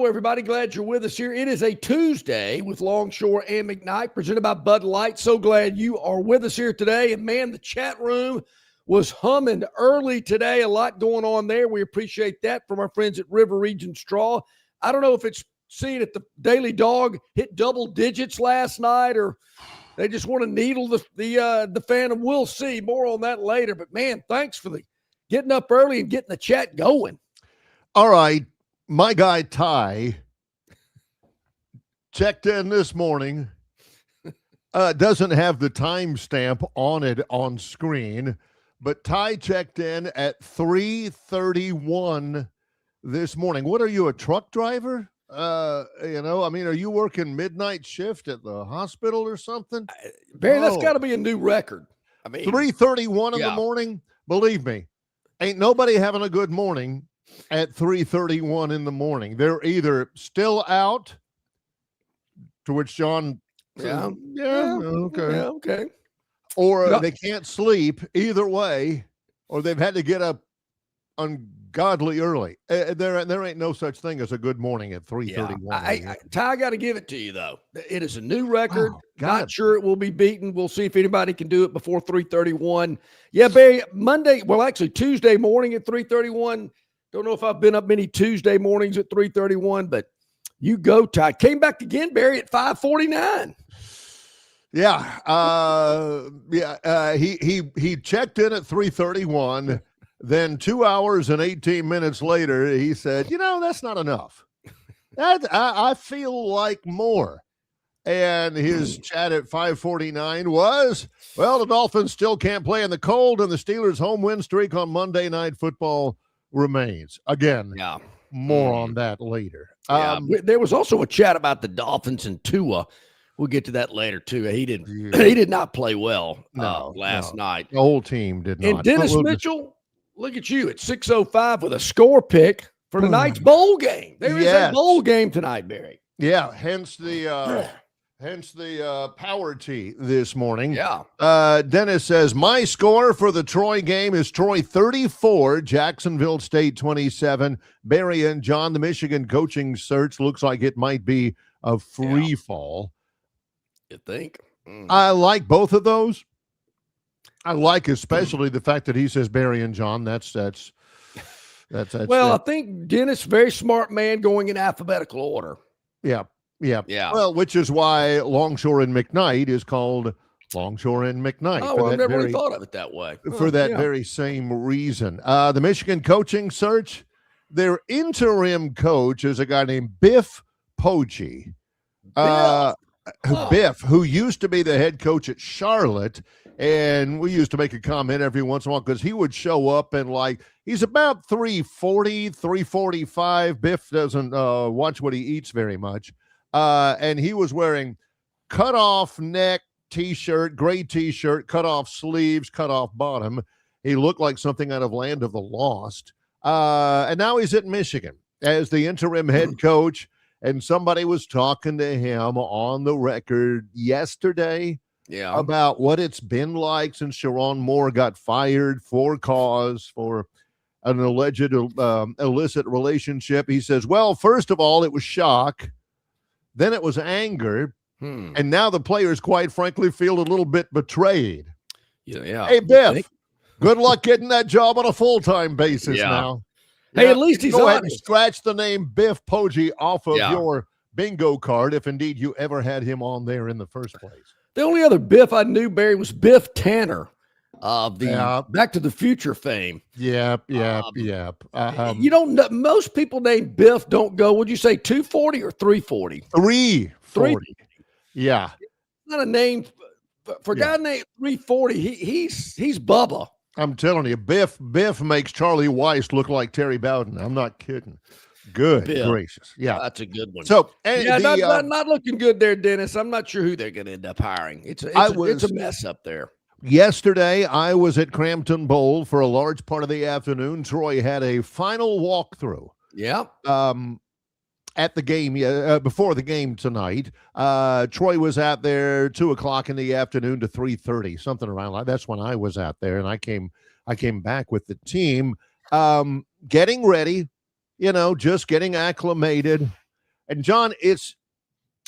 everybody. Glad you're with us here. It is a Tuesday with Longshore and McKnight, presented by Bud Light. So glad you are with us here today. And, man, the chat room was humming early today. A lot going on there. We appreciate that from our friends at River Region Straw. I don't know if it's seeing that the Daily Dog hit double digits last night or they just want to needle the fan. We'll see. More on that later. But, man, thanks for getting up early and getting the chat going. All right. My guy, Ty, checked in this morning. Doesn't have the timestamp on it on screen, but Ty checked in at 3:31 this morning. What are you, a truck driver? Are you working midnight shift at the hospital or something? Barry, that's got to be a new record. I mean, 3:31 in the morning. Believe me, ain't nobody having a good morning at 3:31 in the morning. They're either still out, to which John says, okay. Or they can't sleep, either way, or they've had to get up ungodly early. There ain't no such thing as a good morning at 3:31. Ty, I got to give it to you, though. It is a new record. Not sure it will be beaten. We'll see if anybody can do it before 3:31. Yeah, Barry, Tuesday morning at 3:31. Don't know if I've been up many Tuesday mornings at 3:31, but you go, Ty. Came back again, Barry, at 5:49. He checked in at 3:31. Then 2 hours and 18 minutes later, he said, that's not enough. I feel like more. And his chat at 5:49 was, the Dolphins still can't play in the cold, and the Steelers' home win streak on Monday Night Football remains. Again, more on that later. There was also a chat about the Dolphins and Tua. We'll get to that later too. He did not play well last night. The whole team did not. And Dennis Mitchell, look at you at 6:05 with a score pick for tonight's bowl game. There is a bowl game tonight, Barry. Yeah, hence the power tee this morning. Yeah. Dennis says, my score for the Troy game is Troy 34, Jacksonville State 27. Barry and John, the Michigan coaching search looks like it might be a free fall. You think? I like both of those. I like especially the fact that he says Barry and John. That's well, I think Dennis, very smart man, going in alphabetical order. Yeah. Well, which is why Longshore and McKnight is called Longshore and McKnight. Oh, I've never really thought of it that way. For that very same reason. The Michigan coaching search, their interim coach is a guy named Biff Poggi. Biff, who used to be the head coach at Charlotte, and we used to make a comment every once in a while because he would show up and he's about 340, 345. Biff doesn't watch what he eats very much. And he was wearing cut-off neck T-shirt, gray T-shirt, cut-off sleeves, cut-off bottom. He looked like something out of Land of the Lost. And now he's at Michigan as the interim head coach. And somebody was talking to him on the record yesterday about what it's been like since Sharon Moore got fired for cause for an alleged illicit relationship. He says, well, first of all, it was shock. Then it was anger. And now the players, quite frankly, feel a little bit betrayed. Yeah. Hey, Biff, good luck getting that job on a full-time basis now. Hey, at least he's go honest. ahead and scratch the name Biff Poggi off of your bingo card, if indeed you ever had him on there in the first place. The only other Biff I knew, Barry, was Biff Tanner of the Back to the Future fame. Yep. You don't know, most people named Biff don't go, would you say 240 or 340? 340. Yeah. Not a name for a guy named 340. He's Bubba. I'm telling you, Biff makes Charlie Weiss look like Terry Bowden. I'm not kidding. Good gracious. Yeah. That's a good one. So, not looking good there, Dennis. I'm not sure who they're going to end up hiring. It's a mess up there. Yesterday, I was at Crampton Bowl for a large part of the afternoon. Troy had a final walkthrough. Yeah. At the game, before the game tonight. Troy was out there 2:00 in the afternoon to 3:30, something around like that's when I was out there, and I came back with the team, getting ready, just getting acclimated. And John, it's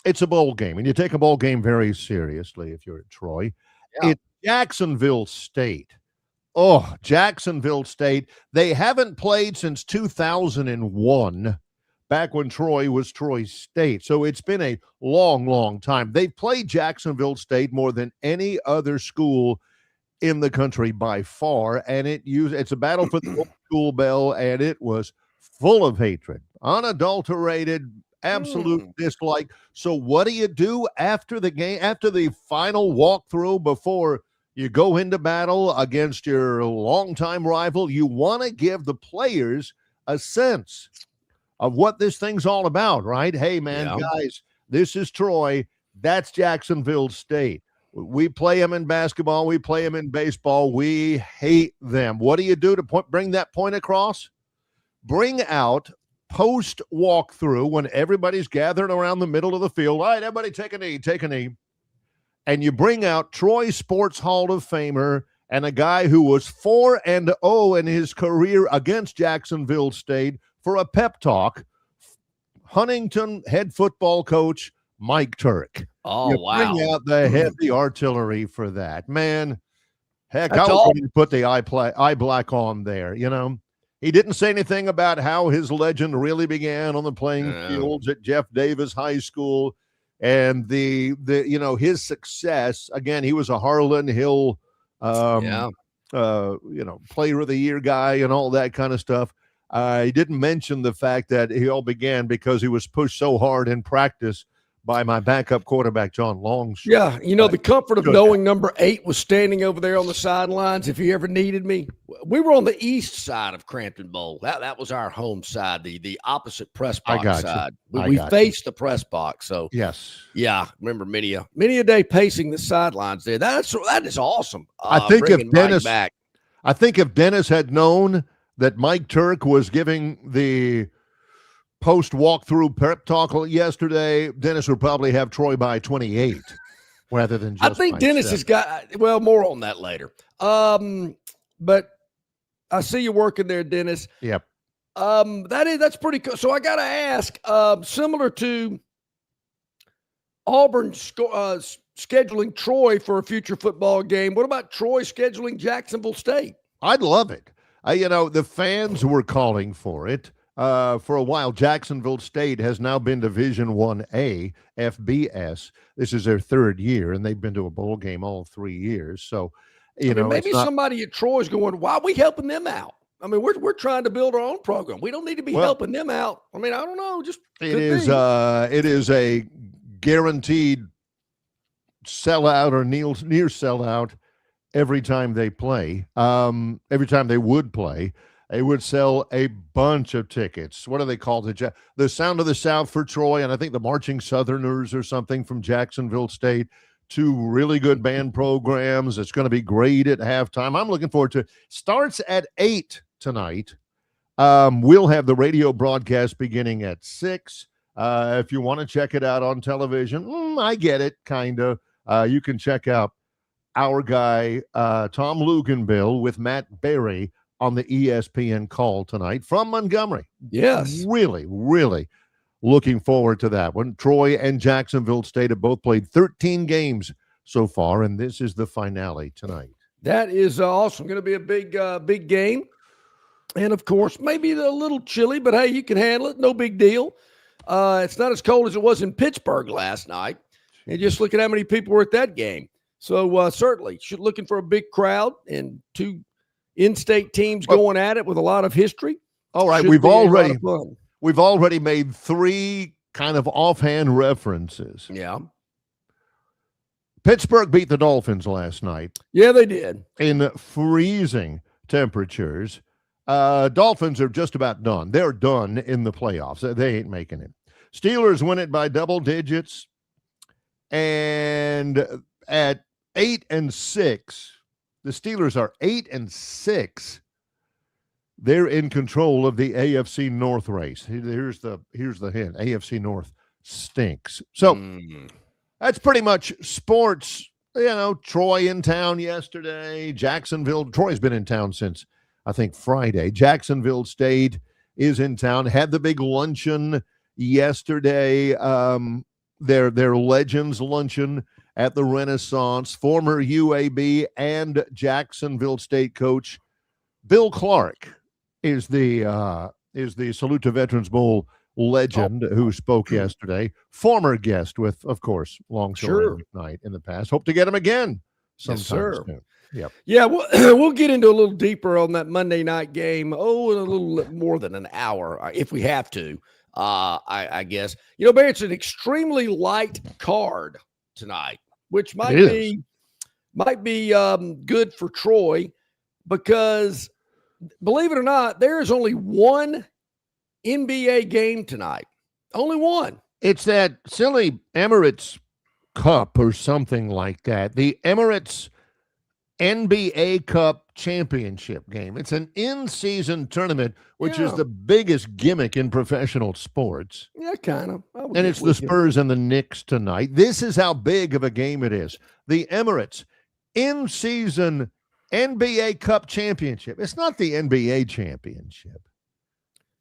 a bowl game, and you take a bowl game very seriously if you're at Troy. Yeah. It's Jacksonville State. Oh, Jacksonville State. They haven't played since 2001, back when Troy was Troy State. So it's been a long, long time. They've played Jacksonville State more than any other school in the country by far, and it's a battle for the old school bell, and it was full of hatred, unadulterated, absolute dislike. So what do you do after the game, after the final walkthrough, before you go into battle against your longtime rival? You want to give the players a sense of what this thing's all about, right? Hey, man, guys, this is Troy. That's Jacksonville State. We play them in basketball. We play them in baseball. We hate them. What do you do to bring that point across? Bring out post walkthrough when everybody's gathered around the middle of the field. All right, everybody take a knee. And you bring out Troy Sports Hall of Famer and a guy who was 4-0 in his career against Jacksonville State for a pep talk, Huntington head football coach Mike Turk. Oh, wow. Bring out the heavy artillery for that. Man, heck, I was going to put the eye black on there, you know. He didn't say anything about how his legend really began on the playing fields at Jeff Davis High School and the his success. Again, he was a Harlan Hill player of the year guy and all that kind of stuff. He didn't mention the fact that he all began because he was pushed so hard in practice by my backup quarterback, John Longshore. Yeah, the comfort of knowing number 8 was standing over there on the sidelines if he ever needed me. We were on the east side of Crampton Bowl. That was our home side, the opposite press box side. We faced the press box. So yes, yeah, remember many a day pacing the sidelines there. That is awesome. I think if Dennis had known that Mike Turk was giving the post walkthrough prep talk yesterday, Dennis would probably have Troy by 28 rather than just. I think Dennis has got more on that later. But I see you working there, Dennis. Yep. That's pretty cool. So I got to ask, similar to Auburn scheduling Troy for a future football game, what about Troy scheduling Jacksonville State? I'd love it. The fans were calling for it. For a while, Jacksonville State has now been Division 1A, FBS. This is their third year, and they've been to a bowl game all 3 years. So, maybe somebody at Troy's going, why are we helping them out? I mean, we're trying to build our own program. We don't need to be helping them out. I mean, I don't know. It is a guaranteed sellout or near sellout every time they play. Every time they would play. They would sell a bunch of tickets. What do they call it? The Sound of the South for Troy, and I think the Marching Southerners or something from Jacksonville State. 2 really good band programs. It's going to be great at halftime. I'm looking forward to it. Starts at 8 tonight. We'll have the radio broadcast beginning at 6. If you want to check it out on television, I get it, kind of. You can check out our guy, Tom Luganbill, with Matt Berry on the ESPN call tonight from Montgomery. Yes. Really, really looking forward to that one. Troy and Jacksonville State have both played 13 games so far, and this is the finale tonight. That is awesome. Going to be a big game. And, of course, maybe a little chilly, but, hey, you can handle it. No big deal. It's not as cold as it was in Pittsburgh last night. And just look at how many people were at that game. So, certainly, looking for a big crowd and 2 in-state teams going at it with a lot of history. All right, we've already made 3 kind of offhand references. Yeah. Pittsburgh beat the Dolphins last night. Yeah, they did. In freezing temperatures. Dolphins are just about done. They're done in the playoffs. They ain't making it. Steelers win it by double digits. And at 8-6, the Steelers are 8-6. They're in control of the AFC North race. Here's the hint. AFC North stinks. So that's pretty much sports. Troy in town yesterday. Troy's been in town since, I think, Friday. Jacksonville State is in town. Had the big luncheon yesterday. Their Legends Luncheon at the Renaissance. Former UAB and Jacksonville State coach Bill Clark is the Salute to Veterans Bowl legend who spoke yesterday. Former guest with, of course, Longshore McKnight in the past. Hope to get him again sometime soon. Yep. Yeah, we'll get into a little deeper on that Monday night game. Oh, in a little more than an hour, if we have to. I guess, Barry, it's an extremely light card tonight, which might be good for Troy, because believe it or not, there is only one NBA game tonight. Only one. It's that silly Emirates Cup or something like that. The Emirates NBA Cup championship game. It's an in-season tournament, which is the biggest gimmick in professional sports. Yeah, kind of. And it's the Spurs and the Knicks tonight. This is how big of a game it is. The Emirates in-season NBA Cup championship. It's not the NBA championship.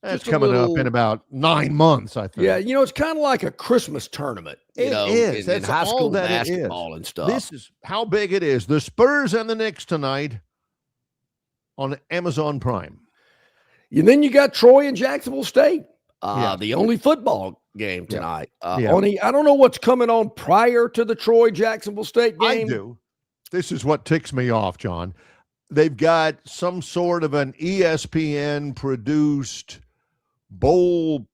That's coming up in about 9 months, I think. Yeah, it's kind of like a Christmas tournament, It is. in high school basketball and stuff. This is how big it is. The Spurs and the Knicks tonight on Amazon Prime. And then you got Troy and Jacksonville State, the only football game tonight. I don't know what's coming on prior to the Troy-Jacksonville State game. I do. This is what ticks me off, John. They've got some sort of an ESPN-produced bowl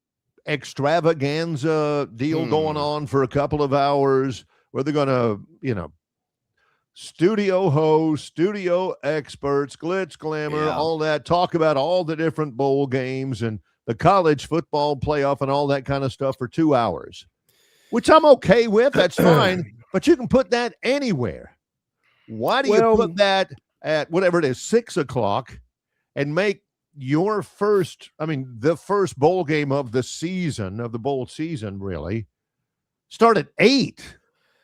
extravaganza deal going on for a couple of hours where they're going to, studio hosts, studio experts, glitz, glamour, all that, talk about all the different bowl games and the college football playoff and all that kind of stuff for 2 hours, which I'm okay with. That's fine. But you can put that anywhere. Why do you put that at whatever it is, 6 o'clock, and make the first bowl game of the season, of the bowl season, really, start at 8?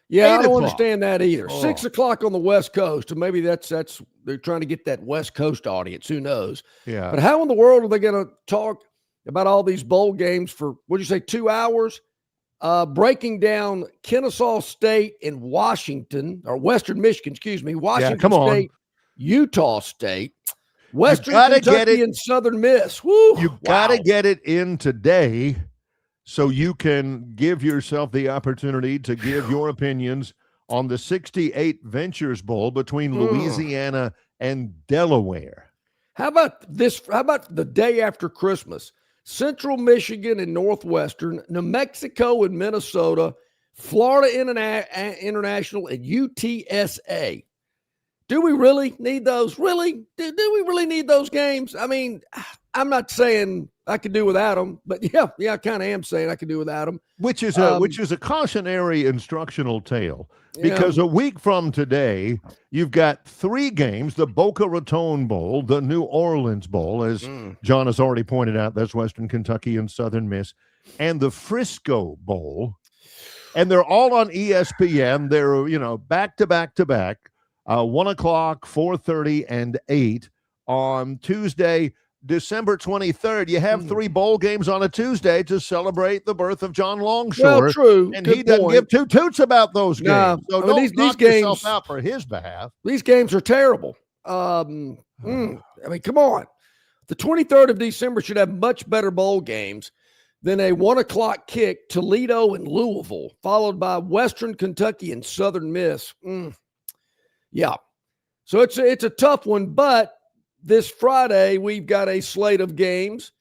Yeah, I don't understand that either. 6 o'clock on the West Coast, and maybe that's they're trying to get that West Coast audience. Who knows? Yeah. But how in the world are they going to talk about all these bowl games for, what'd you say, 2 hours? Breaking down Kennesaw State and Washington, or Western Michigan, Washington State, Utah State, Western Kentucky, and Southern Miss. Woo, you got to get it in today so you can give yourself the opportunity to give your opinions on the 68 Ventures Bowl between Louisiana and Delaware. How about this? How about the day after Christmas? Central Michigan and Northwestern, New Mexico and Minnesota, Florida International, and UTSA. Do we really need those? Really? Do we really need those games? I mean, I'm not saying I could do without them, but yeah, I kind of am saying I could do without them. Which is a cautionary instructional tale, because a week from today, you've got 3 games: the Boca Raton Bowl, the New Orleans Bowl, as John has already pointed out, that's Western Kentucky and Southern Miss, and the Frisco Bowl, and they're all on ESPN. They're back to back to back. 1 o'clock, 4:30, and 8 on Tuesday, December 23rd. You have 3 bowl games on a Tuesday to celebrate the birth of John Longshore. Well, true. And he doesn't give 2 toots about those games. So don't these knock games, yourself out for his behalf. These games are terrible. I mean, come on. The 23rd of December should have much better bowl games than a 1 o'clock kick, Toledo and Louisville, followed by Western Kentucky and Southern Miss. Yeah. So it's a tough one, but this Friday we've got a slate of games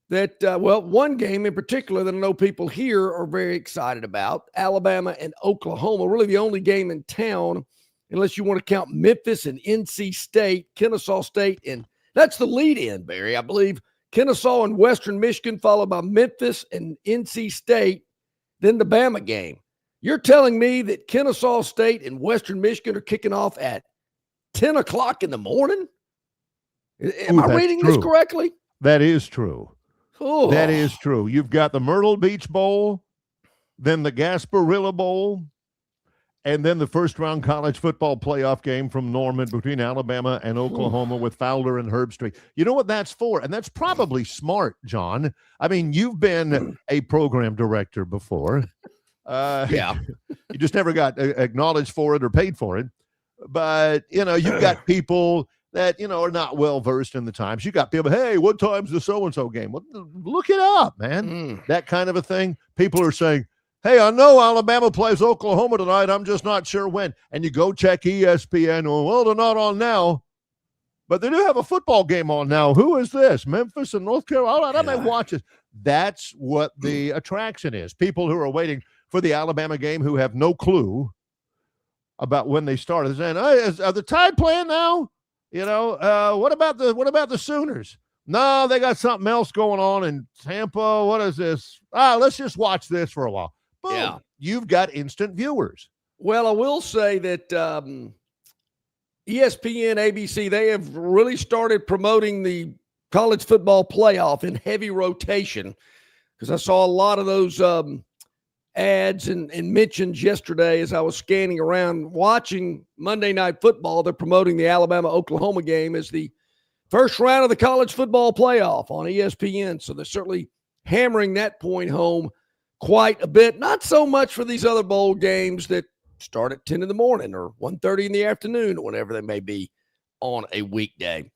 that, one game in particular that I know people here are very excited about, Alabama and Oklahoma, really the only game in town, unless you want to count Memphis and NC State, Kennesaw State, and that's the lead-in, Barry. I believe Kennesaw and Western Michigan, followed by Memphis and NC State, then the Bama game. You're telling me that Kennesaw State and Western Michigan are kicking off at 10 o'clock in the morning? Am I reading this correctly? That is true. Oh. That is true. You've got the Myrtle Beach Bowl, then the Gasparilla Bowl, And then the first round college football playoff game from Norman between Alabama and Oklahoma with Fowler and Herbstreit. You know what that's for? And that's probably smart, John. I mean, you've been a program director before. Yeah. You just never got acknowledged for it or paid for it. But, you've got people that, are not well versed in the times. You got people, hey, what time's the so-and-so game? Well, look it up, man. That kind of a thing. People are saying, hey, I know Alabama plays Oklahoma tonight. I'm just not sure when. And you go check ESPN. Well, they're not on now. But they do have a football game on now. Who is this? Memphis and North Carolina? I may watch it. That's what the attraction is. People who are waiting for the Alabama game who have no clue about when they started. They're saying, hey, are the Tide playing now? What about the Sooners? No, they got something else going on in Tampa. What is this? Let's just watch this for a while. Boom. Yeah. You've got instant viewers. Well, I will say that ESPN, ABC, they have really started promoting the college football playoff in heavy rotation, because I saw a lot of those ads and mentions yesterday as I was scanning around watching Monday Night Football. They're promoting the Alabama-Oklahoma game as the first round of the college football playoff on ESPN. So they're certainly hammering that point home quite a bit. Not so much for these other bowl games that start at 10 in the morning or 1:30 in the afternoon or whenever they may be on a weekday.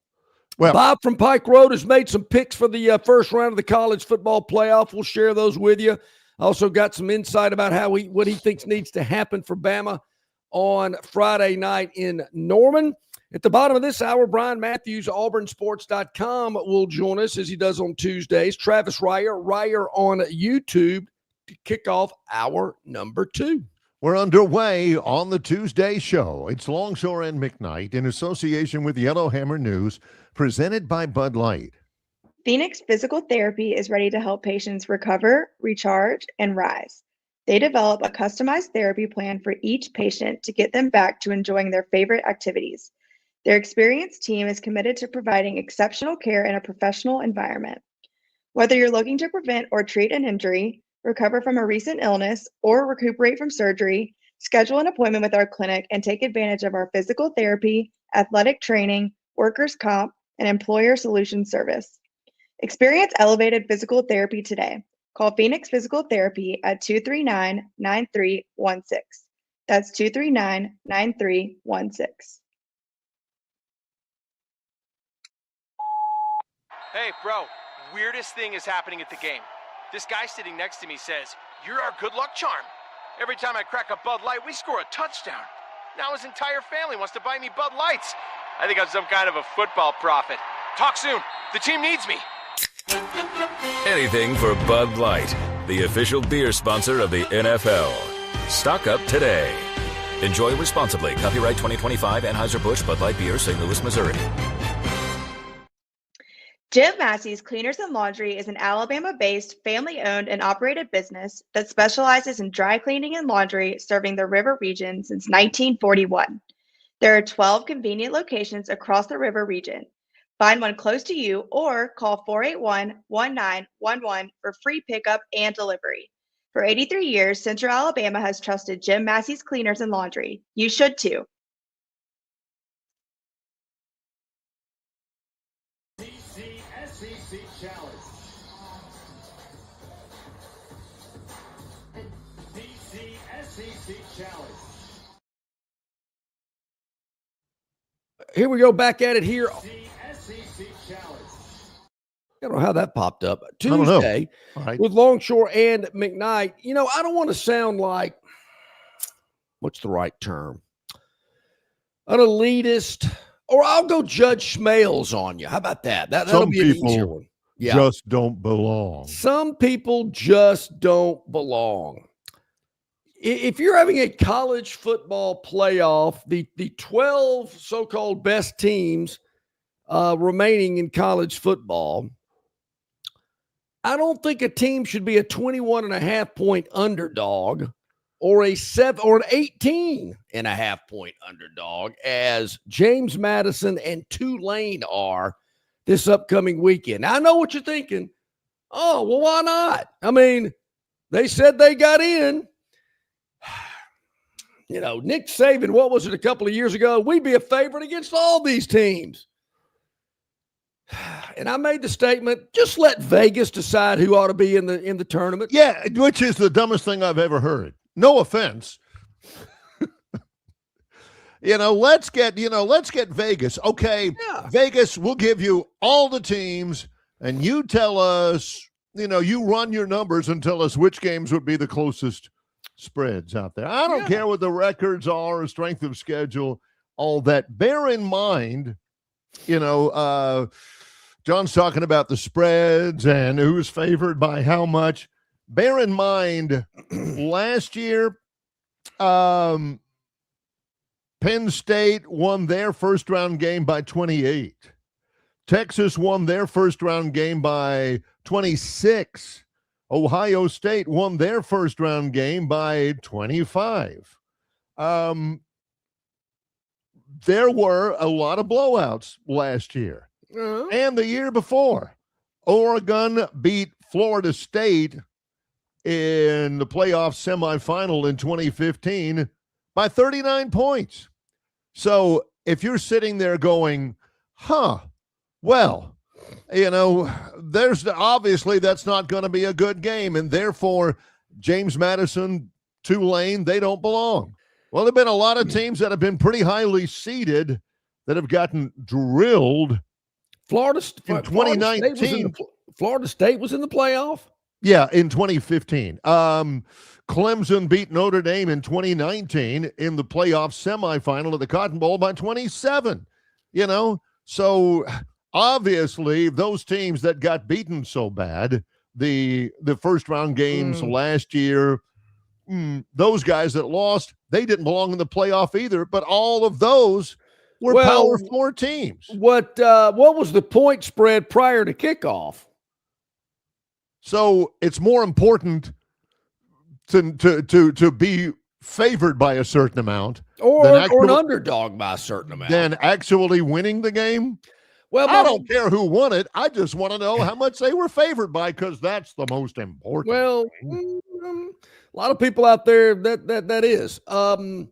Well, Bob from Pike Road has made some picks for the first round of the college football playoff. We'll share those with you. Also got some insight about what he thinks needs to happen for Bama on Friday night in Norman. At the bottom of this hour, Brian Matthews, auburnsports.com, will join us as he does on Tuesdays. Travis Ryer on YouTube to kick off hour number 2. We're underway on the Tuesday show. It's Longshore and McKnight in association with Yellowhammer News, presented by Bud Light. Phoenix Physical Therapy is ready to help patients recover, recharge, and rise. They develop a customized therapy plan for each patient to get them back to enjoying their favorite activities. Their experienced team is committed to providing exceptional care in a professional environment. Whether you're looking to prevent or treat an injury, recover from a recent illness, or recuperate from surgery, schedule an appointment with our clinic and take advantage of our physical therapy, athletic training, workers' comp, and employer solutions service. Experience elevated physical therapy today. Call Phoenix Physical Therapy at 239-9316. That's 239-9316. Hey, bro, weirdest thing is happening at the game. This guy sitting next to me says, "You're our good luck charm." Every time I crack a Bud Light, we score a touchdown. Now his entire family wants to buy me Bud Lights. I think I'm some kind of a football prophet. Talk soon. The team needs me. Anything for Bud Light, the official beer sponsor of the NFL. Stock up today. Enjoy responsibly. Copyright 2025 Anheuser-Busch Bud Light Beer, St. Louis, Missouri. Jim Massey's Cleaners and Laundry is an Alabama-based, family-owned and operated business that specializes in dry cleaning and laundry, serving the river region since 1941. There are 12 convenient locations across the river region. Find one close to you or call 481-1911 for free pickup and delivery. For 83 years, Central Alabama has trusted Jim Massey's Cleaners and Laundry. You should too. Here we go, back at it here. I don't know how that popped up. Tuesday with Longshore and McKnight. I don't want to sound like, what's the right term? An elitist, or I'll go Judge Schmales on you. How about that? That'll be an easier one. Yeah. Just don't belong. Some people just don't belong. If you're having a college football playoff, the 12 so-called best teams remaining in college football, I don't think a team should be a 21.5 point underdog or an 18.5 point underdog as James Madison and Tulane are this upcoming weekend. Now, I know what you're thinking. Oh, well, why not? I mean, they said they got in. Nick Saban, what was it a couple of years ago? We'd be a favorite against all these teams. And I made the statement, just let Vegas decide who ought to be in the tournament. Yeah, which is the dumbest thing I've ever heard. No offense. Let's get Vegas. Okay, yeah. Vegas, we'll give you all the teams, and you tell us, you run your numbers and tell us which games would be the closest spreads out there. I don't care what the records are, strength of schedule, all that. Bear in mind, John's talking about the spreads and who's favored by how much. Bear in mind, last year, Penn State won their first-round game by 28. Texas won their first-round game by 26. Ohio State won their first-round game by 25. There were a lot of blowouts last year and the year before. Oregon beat Florida State in the playoff semifinal in 2015 by 39 points. So if you're sitting there going, there's obviously that's not going to be a good game, and therefore James Madison, Tulane, they don't belong. Well, there have been a lot of teams that have been pretty highly seeded that have gotten drilled. Florida in 2019. Florida State was in the playoff? Yeah, in 2015. Clemson beat Notre Dame in 2019 in the playoff semifinal of the Cotton Bowl by 27. So obviously those teams that got beaten so bad, the first round games last year, those guys that lost, they didn't belong in the playoff either, but all of those were Power 4 teams. What was the point spread prior to kickoff? So it's more important to be favored by a certain amount or an underdog by a certain amount than actually winning the game. Well, I don't care who won it. I just want to know how much they were favored by, because that's the most important. Well, a lot of people out there that is. I'm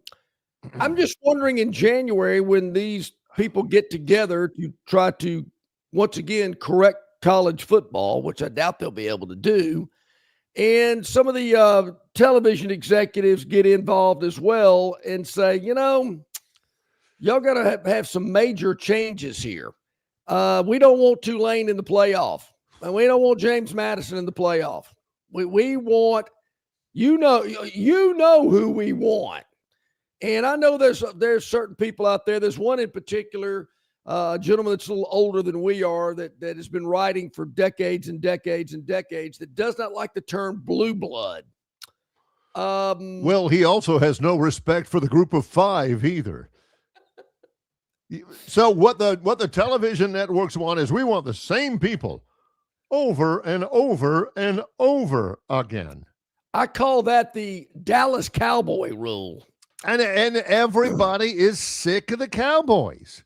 just wondering, in January, when these people get together to try to once again correct college football, which I doubt they'll be able to do, and some of the television executives get involved as well and say, y'all got to have some major changes here. We don't want Tulane in the playoff, and we don't want James Madison in the playoff. We want, who we want. And I know there's certain people out there. There's one in particular, a gentleman that's a little older than we are that has been writing for decades and decades and decades that does not like the term blue blood. Well, he also has no respect for the group of five either. So what the television networks want is we want the same people over and over and over again. I call that the Dallas Cowboy rule. And everybody is sick of the Cowboys.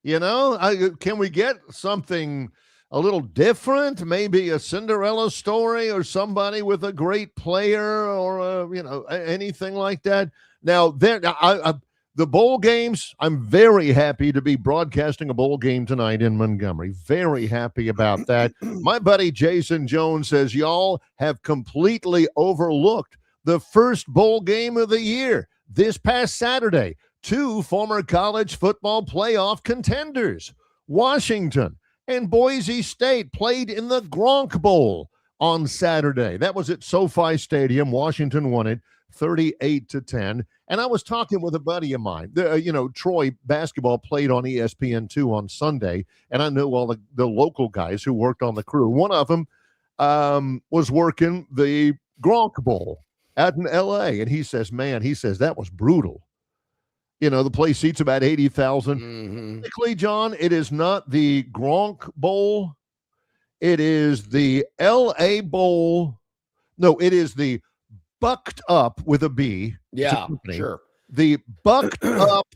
Can we get something a little different? Maybe a Cinderella story or somebody with a great player or, anything like that. Now, the bowl games, I'm very happy to be broadcasting a bowl game tonight in Montgomery. Very happy about that. My buddy Jason Jones says y'all have completely overlooked the first bowl game of the year. This past Saturday, 2 former college football playoff contenders, Washington and Boise State, played in the Gronk Bowl on Saturday. That was at SoFi Stadium. Washington won it 38-10. And I was talking with a buddy of mine. Troy basketball played on ESPN2 on Sunday, and I knew all the local guys who worked on the crew. One of them was working the Gronk Bowl out in L.A., and he says, that was brutal. The place seats about 80,000. Mm-hmm. Technically, John, it is not the Gronk Bowl. It is the L.A. Bowl. No, it is the Bucked Up with a B. Yeah, sure. The Bucked Up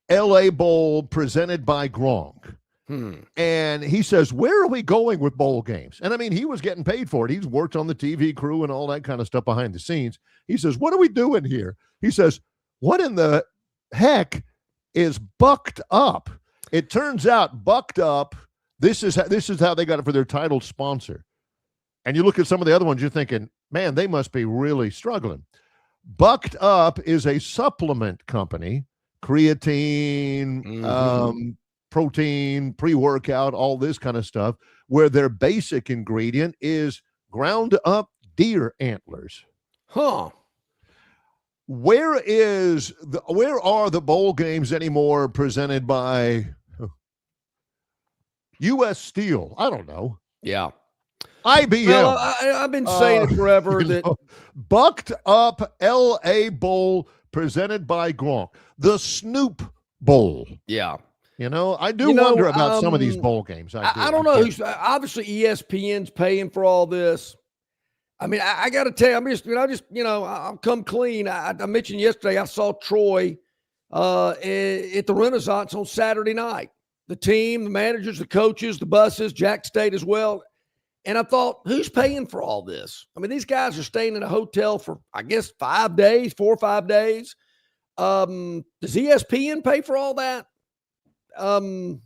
L.A. Bowl presented by Gronk. And he says, where are we going with bowl games? And I mean, he was getting paid for it. He's worked on the TV crew and all that kind of stuff behind the scenes. He says, what are we doing here? He says, what in the heck is Bucked Up? It turns out Bucked Up, this is how they got it for their title sponsor. And you look at some of the other ones, you're thinking, man, they must be really struggling. Bucked Up is a supplement company, creatine, protein, pre-workout, all this kind of stuff, where their basic ingredient is ground up deer antlers. Huh. Where are the bowl games anymore presented by U.S. Steel? I don't know. Yeah. IBM. Well, I've been saying it forever that Bucked Up L.A. Bowl presented by Gronk. The Snoop Bowl. Yeah. You know, I do wonder about some of these bowl games. I don't know. Obviously, ESPN's paying for all this. I mean, I got to tell you, I'll come clean. I mentioned yesterday I saw Troy at the Renaissance on Saturday night. The team, the managers, the coaches, the buses, Jack State as well. And I thought, who's paying for all this? I mean, these guys are staying in a hotel for, I guess, 4 or 5 days. Does ESPN pay for all that? I mean,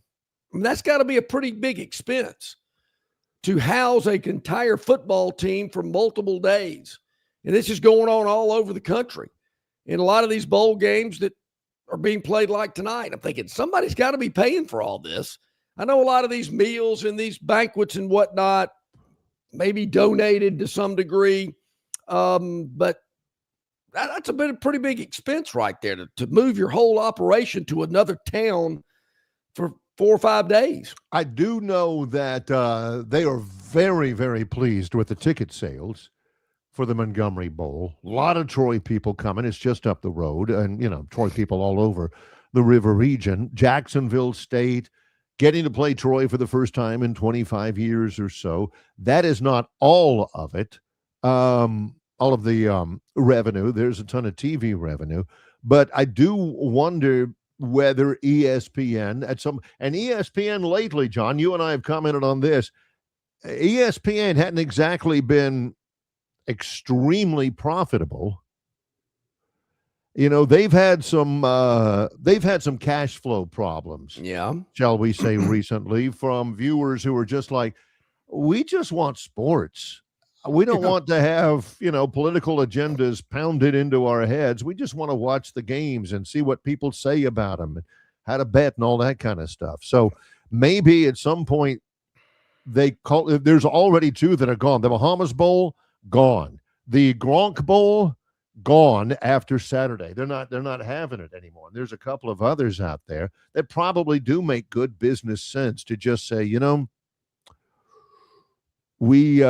that's got to be a pretty big expense to house an entire football team for multiple days. And this is going on all over the country. In a lot of these bowl games that are being played like tonight, I'm thinking somebody's got to be paying for all this. I know a lot of these meals and these banquets and whatnot maybe donated to some degree, but that's a pretty big expense right there to move your whole operation to another town for 4 or 5 days. I do know that they are very, very pleased with the ticket sales for the Montgomery Bowl. A lot of Troy people coming. It's just up the road, and Troy people all over the river region. Jacksonville State getting to play Troy for the first time in 25 years or so. That is not all of it. All of the revenue. There's a ton of TV revenue, but I do wonder whether ESPN and ESPN lately, John, you and I have commented on this. ESPN hadn't exactly been extremely profitable. They've had some cash flow problems. Yeah. Shall we say recently, from viewers who are just like, we just want sports. We don't want to have, political agendas pounded into our heads. We just want to watch the games and see what people say about them and how to bet and all that kind of stuff. So maybe at some point there's already 2 that are gone. The Bahamas Bowl, gone. The Gronk Bowl, gone after Saturday. They're not having it anymore. And there's a couple of others out there that probably do make good business sense to just say, we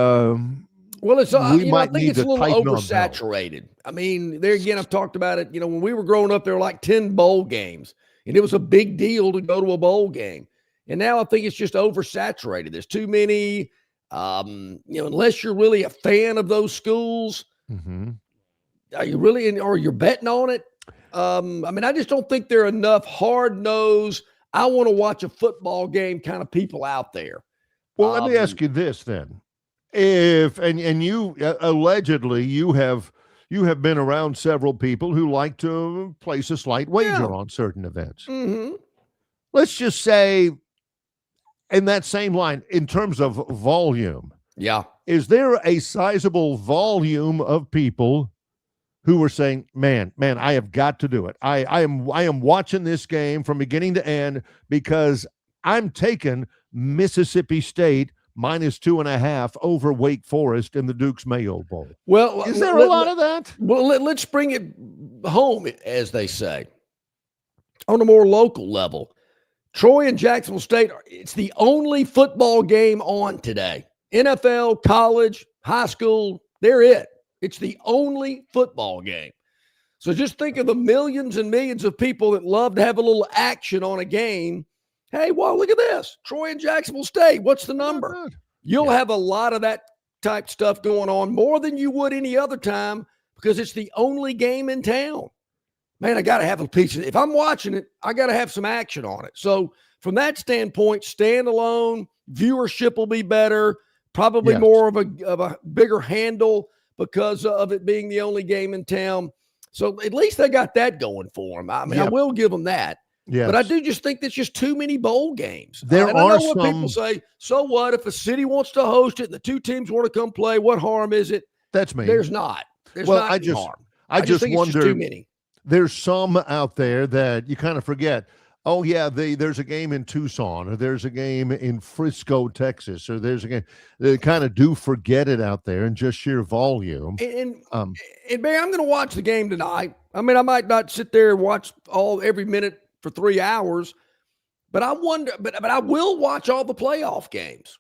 I think it's a little oversaturated. I mean, there again, I've talked about it. When we were growing up, there were like 10 bowl games, and it was a big deal to go to a bowl game. And now I think it's just oversaturated. There's too many. Unless you're really a fan of those schools, are you really or you're betting on it? I just don't think there are enough hard-nosed, I want to watch a football game kind of people out there. Well, let me ask you this then. If you allegedly you have been around several people who like to place a slight wager on certain events. Mm-hmm. Let's just say, in that same line, in terms of volume, is there a sizable volume of people who are saying, man, I have got to do it. I am watching this game from beginning to end because I'm taking Mississippi State -2.5 over Wake Forest in the Duke's Mayo Bowl. Well, is there a lot of that? Well, let's bring it home, as they say, on a more local level. Troy and Jacksonville State, it's the only football game on today. NFL, college, high school, they're it. It's the only football game. So just think of the millions and millions of people that love to have a little action on a game. Hey, well, look at this. Troy and Jacksonville State. What's the number? You'll have a lot of that type stuff going on, more than you would any other time, because it's the only game in town. Man, I got to have a piece of it. If I'm watching it, I got to have some action on it. So from that standpoint, standalone, viewership will be better, probably more of a bigger handle because of it being the only game in town. So at least they got that going for them. I mean, I will give them that. Yes. But I do just think there's just too many bowl games. There and are I know what people say, so what if a city wants to host it and the two teams want to come play, what harm is it? That's me. There's not. There's not harm. I just think wonder, it's just too many. There's some out there that you kind of forget. Oh, yeah, there's a game in Tucson, or there's a game in Frisco, Texas, or there's a game. They kind of do forget it out there in just sheer volume. And Barry, I'm going to watch the game tonight. I mean, I might not sit there and watch every minute for 3 hours, but I wonder. But I will watch all the playoff games.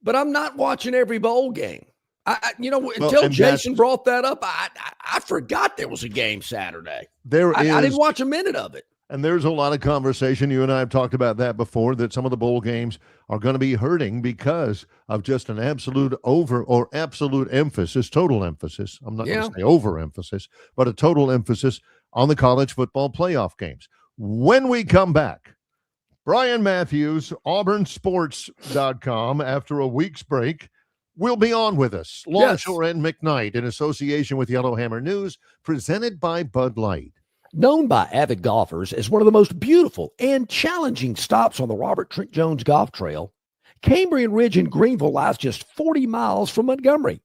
But I'm not watching every bowl game. Until Jason brought that up, I forgot there was a game Saturday. I didn't watch a minute of it. And there's a lot of conversation. You and I have talked about that before, that some of the bowl games are going to be hurting because of just an absolute emphasis, total emphasis. I'm not going to say overemphasis, but a total emphasis on the college football playoff games. When we come back, Brian Matthews, auburnsports.com, after a week's break, will be on with us. Longshore and McKnight, in association with Yellowhammer News, presented by Bud Light. Known by avid golfers as one of the most beautiful and challenging stops on the Robert Trent Jones Golf Trail, Cambrian Ridge in Greenville lies just 40 miles from Montgomery.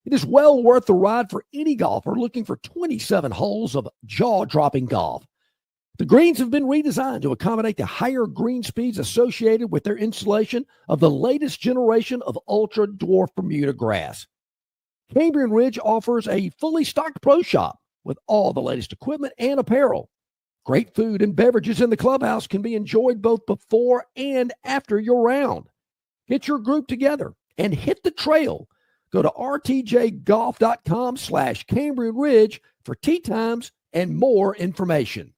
It is well worth the ride for any golfer looking for 27 holes of jaw-dropping golf. The greens have been redesigned to accommodate the higher green speeds associated with their installation of the latest generation of ultra-dwarf Bermuda grass. Cambrian Ridge offers a fully stocked pro shop with all the latest equipment and apparel. Great food and beverages in the clubhouse can be enjoyed both before and after your round. Get your group together and hit the trail. Go to rtjgolf.com/Cambrian Ridge for tee times and more information.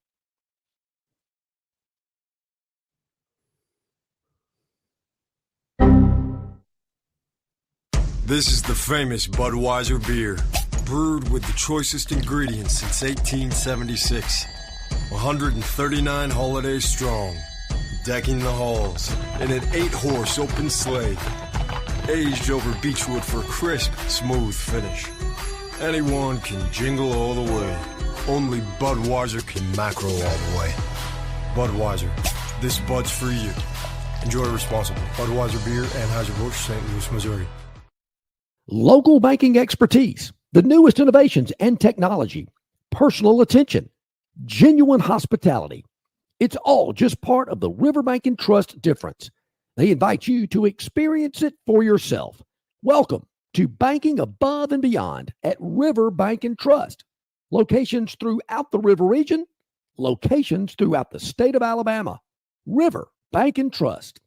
This is the famous Budweiser beer, brewed with the choicest ingredients since 1876. 139 holidays strong, decking the halls in an 8-horse open sleigh, aged over beechwood for a crisp, smooth finish. Anyone can jingle all the way. Only Budweiser can macro all the way. Budweiser, this Bud's for you. Enjoy responsibly. Budweiser Beer, Anheuser-Busch, St. Louis, Missouri. Local banking expertise, the newest innovations and technology, personal attention, genuine hospitality. It's all just part of the Riverbank and Trust difference. They invite you to experience it for yourself. Welcome to banking above and beyond at Riverbank and Trust. Locations throughout the River region, locations throughout the state of Alabama. Riverbank and Trust.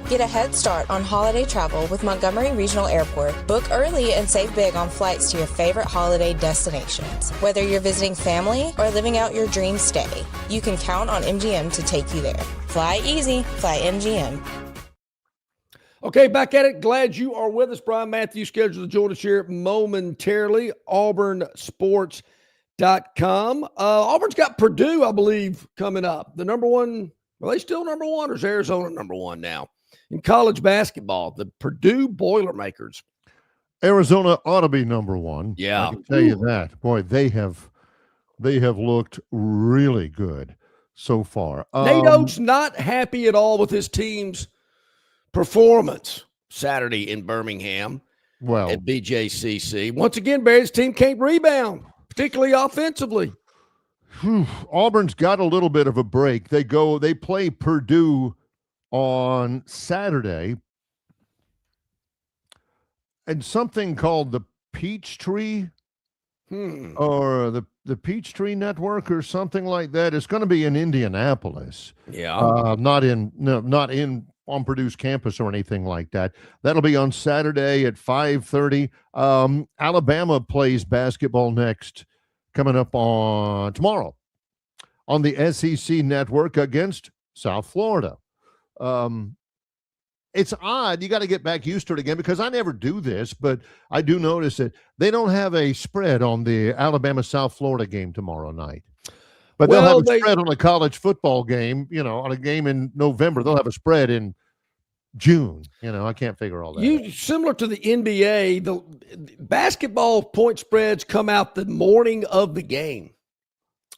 Get a head start on holiday travel with Montgomery Regional Airport. Book early and save big on flights to your favorite holiday destinations. Whether you're visiting family or living out your dream stay, you can count on MGM to take you there. Fly easy, fly MGM. Okay, back at it. Glad you are with us. Brian Matthews scheduled to join us here momentarily. AuburnSports.com. Auburn's got Purdue, I believe, coming up. The number one. Are they still number one, or is Arizona number one now? In college basketball, the Purdue Boilermakers. Arizona ought to be number one. Yeah. I can tell you that. Boy, they have looked really good so far. Nate Oates not happy at all with his team's performance Saturday in Birmingham at BJCC. Once again, Barry's team can't rebound, particularly offensively. Auburn's got a little bit of a break. They play Purdue on Saturday, and something called the Peachtree or the Peachtree Network or something like that. It's going to be in Indianapolis. Yeah. Not on Purdue's campus or anything like that. That'll be on Saturday at 5:30. Alabama plays basketball next, coming up on tomorrow on the SEC Network against South Florida. It's odd. You got to get back used to it again, because I never do this, but I do notice that they don't have a spread on the Alabama-South Florida game tomorrow night. But they'll have a spread on a college football game, on a game in November. They'll have a spread in June. I can't figure all that out. Similar to the NBA, the basketball point spreads come out the morning of the game,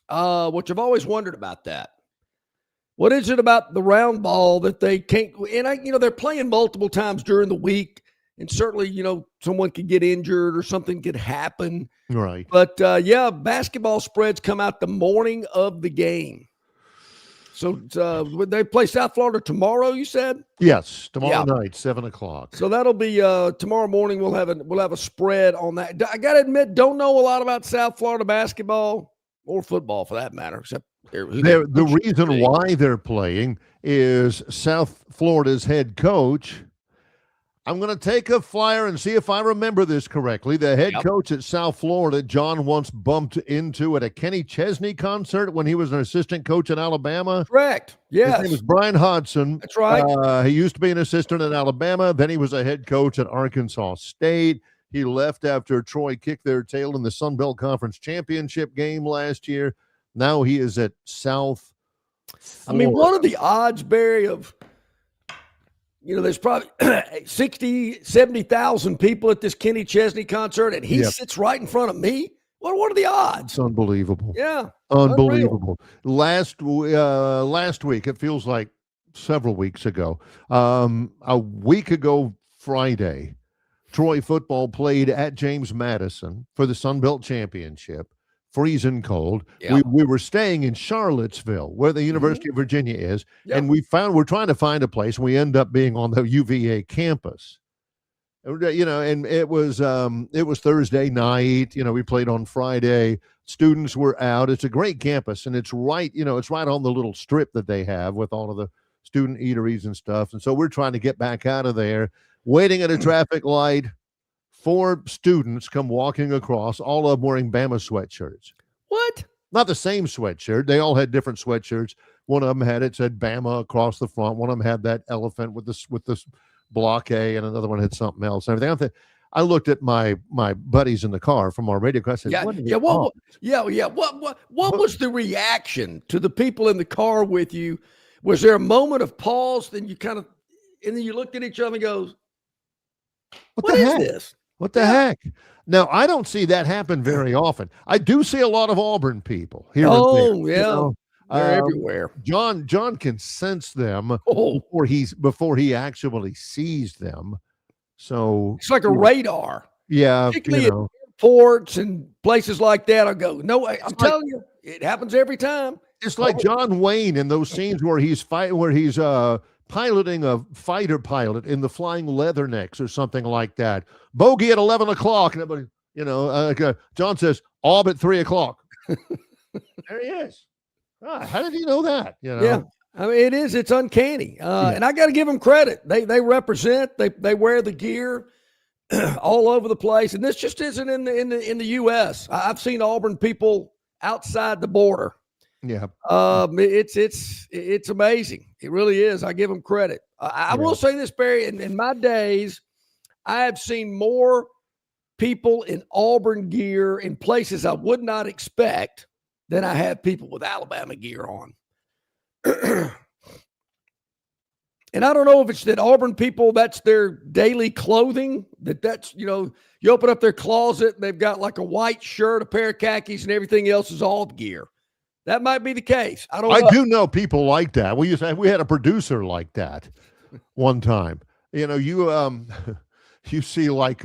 which I've always wondered about that. What is it about the round ball that they can't? And they're playing multiple times during the week, and certainly, someone could get injured or something could happen. Right. But basketball spreads come out the morning of the game. So would they play South Florida tomorrow, you said? Yes, tomorrow night, 7:00. So that'll be tomorrow morning. We'll have a spread on that. I got to admit, don't know a lot about South Florida basketball or football for that matter. Except the reason why they're playing is South Florida's head coach. I'm going to take a flyer and see if I remember this correctly. The head coach at South Florida, John once bumped into at a Kenny Chesney concert when he was an assistant coach in Alabama. Correct. Yes. His name was Brian Hodson. That's right. He used to be an assistant in Alabama. Then he was a head coach at Arkansas State. He left after Troy kicked their tail in the Sun Belt Conference Championship game last year. Now he is at South Florida. What are the odds, Barry, of there's probably 60, 70,000 people at this Kenny Chesney concert, and he sits right in front of me? What are the odds? It's unbelievable. Yeah. Unbelievable. Last week, it feels like several weeks ago, a week ago Friday, Troy football played at James Madison for the Sun Belt Championship. Freezing cold. Yep. We were staying in Charlottesville, where the University of Virginia is, and we're trying to find a place. We end up being on the UVA campus, and it was Thursday night. We played on Friday. Students were out. It's a great campus, and it's right on the little strip that they have with all of the student eateries and stuff. And so we're trying to get back out of there, waiting at a traffic light. 4 students come walking across, all of them wearing Bama sweatshirts. What? Not the same sweatshirt. They all had different sweatshirts. One of them said Bama across the front. One of them had that elephant with this block A, and another one had something else. And everything. I looked at my buddies in the car from our radio class. What was the reaction to the people in the car with you? Was there a moment of pause? Then and then you looked at each other and goes, "What is this? What the heck?" Now, I don't see that happen very often. I do see a lot of Auburn people here. They're everywhere. John can sense them before he actually sees them. So it's like a radar. Yeah, particularly at airports and places like that. I go, no, I'm telling you, it happens every time. It's like John Wayne in those scenes where he's piloting a fighter pilot in the Flying Leathernecks or something like that. Bogey at 11 o'clock. And everybody, John says, Aub at 3 o'clock. There he is. How did he know that? Yeah. It's uncanny. And I got to give them credit. They represent, they wear the gear all over the place. And this just isn't in the U.S. I've seen Auburn people outside the border. Yeah. It's amazing. It really is. I give them credit. I will say this, Barry, in my days, I have seen more people in Auburn gear in places I would not expect than I have people with Alabama gear on. And I don't know if it's that Auburn people, that's their daily clothing, that's, you open up their closet and they've got like a white shirt, a pair of khakis, and everything else is all gear. That might be the case. I do know people like that. We had a producer like that one time. You see like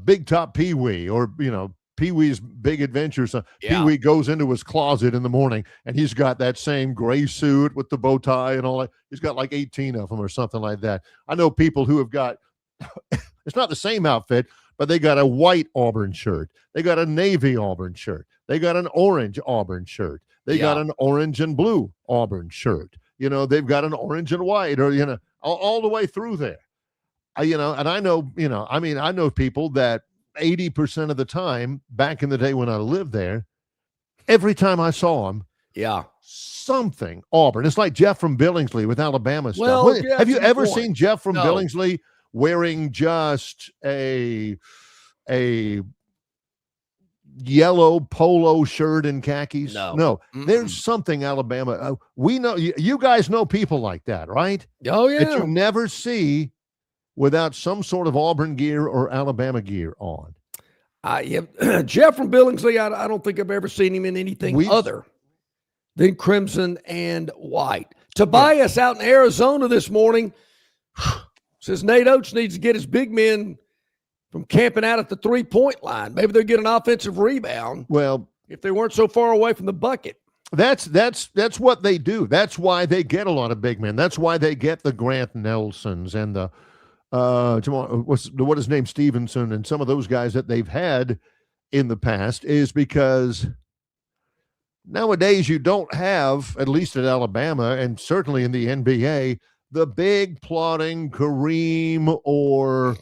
Big Top Pee-wee or Pee-wee's Big Adventures. Pee-wee goes into his closet in the morning and he's got that same gray suit with the bow tie and all that. He's got like 18 of them or something like that. I know people who have got it's not the same outfit, but they got a white Auburn shirt. They got a navy Auburn shirt. They got an orange Auburn shirt. They got an orange and blue Auburn shirt. They've got an orange and white or, all the way through there. And I know, I know people that 80% of the time back in the day when I lived there, every time I saw them, something Auburn. It's like Jeff from Billingsley with Alabama stuff. Well, have you ever seen Jeff from Billingsley wearing just a yellow polo shirt and khakis? No. There's something Alabama. We know you guys know people like that, right? Oh, yeah. That you never see without some sort of Auburn gear or Alabama gear on. Jeff from Billingsley, I don't think I've ever seen him in anything other than crimson and white. Tobias out in Arizona this morning says Nate Oates needs to get his big men from camping out at the three-point line. Maybe they'll get an offensive rebound. Well, if they weren't so far away from the bucket. That's what they do. That's why they get a lot of big men. That's why they get the Grant Nelsons and the what his name, Stevenson, and some of those guys that they've had in the past, is because nowadays you don't have, at least at Alabama and certainly in the NBA, the big plotting Kareem or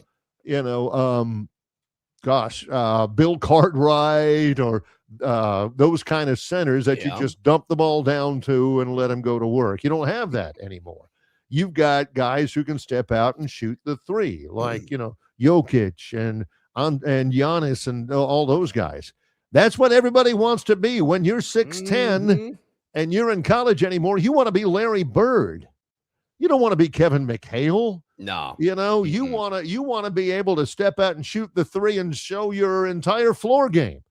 Bill Cartwright or those kind of centers that you just dump the ball down to and let them go to work. You don't have that anymore. You've got guys who can step out and shoot the three, like, Jokic and Giannis and all those guys. That's what everybody wants to be. When you're 6'10" and you're in college anymore, you want to be Larry Bird. You don't want to be Kevin McHale. No. You want to be able to step out and shoot the three and show your entire floor game.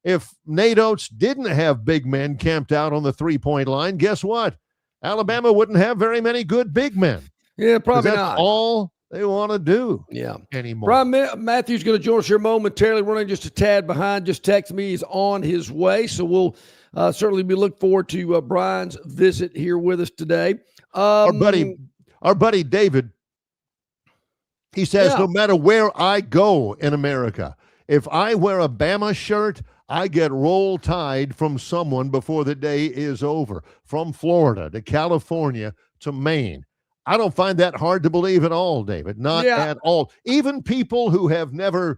If Nate Oates didn't have big men camped out on the three-point line, guess what? Alabama wouldn't have very many good big men. Yeah, probably that's not. All they want to do anymore. Brian Matthews going to join us here momentarily. Running just a tad behind. Just text me. He's on his way. So we'll certainly be looking forward to Brian's visit here with us today. Our buddy David, he says, no matter where I go in America, if I wear a Bama shirt, I get Roll Tide from someone before the day is over, from Florida to California to Maine. I don't find that hard to believe at all, David. Not at all. Even people who are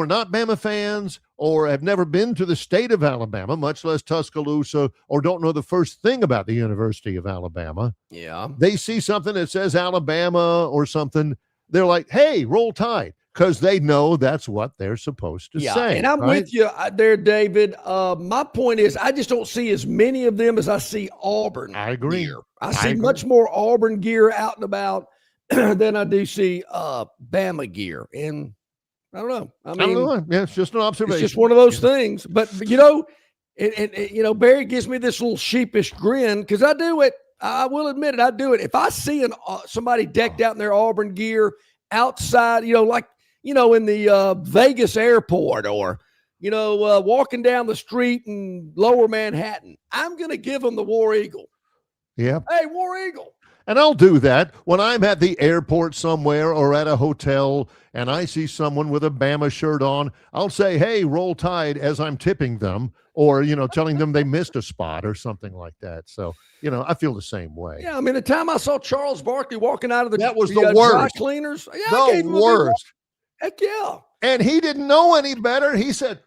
not Bama fans or have never been to the state of Alabama, much less Tuscaloosa, or don't know the first thing about the University of Alabama. Yeah. They see something that says Alabama or something. They're like, hey, Roll Tide. Because they know that's what they're supposed to say. And I'm with you there, David. My point is I just don't see as many of them as I see Auburn. I agree. Gear. I see much more Auburn gear out and about than I do see Bama gear. And I don't know. I mean, yeah, it's just an observation. It's just one of those things. But, Barry gives me this little sheepish grin because I do it. I will admit it. I do it. If I see somebody decked out in their Auburn gear outside, in the Vegas airport or, walking down the street in Lower Manhattan, I'm going to give them the War Eagle. Yeah. Hey, War Eagle. And I'll do that when I'm at the airport somewhere or at a hotel and I see someone with a Bama shirt on. I'll say, hey, Roll Tide, as I'm tipping them or, telling them they missed a spot or something like that. So, I feel the same way. Yeah. I mean, the time I saw Charles Barkley walking out of that was the worst. Dry cleaners. Yeah, the worst. Heck yeah. And he didn't know any better. He said,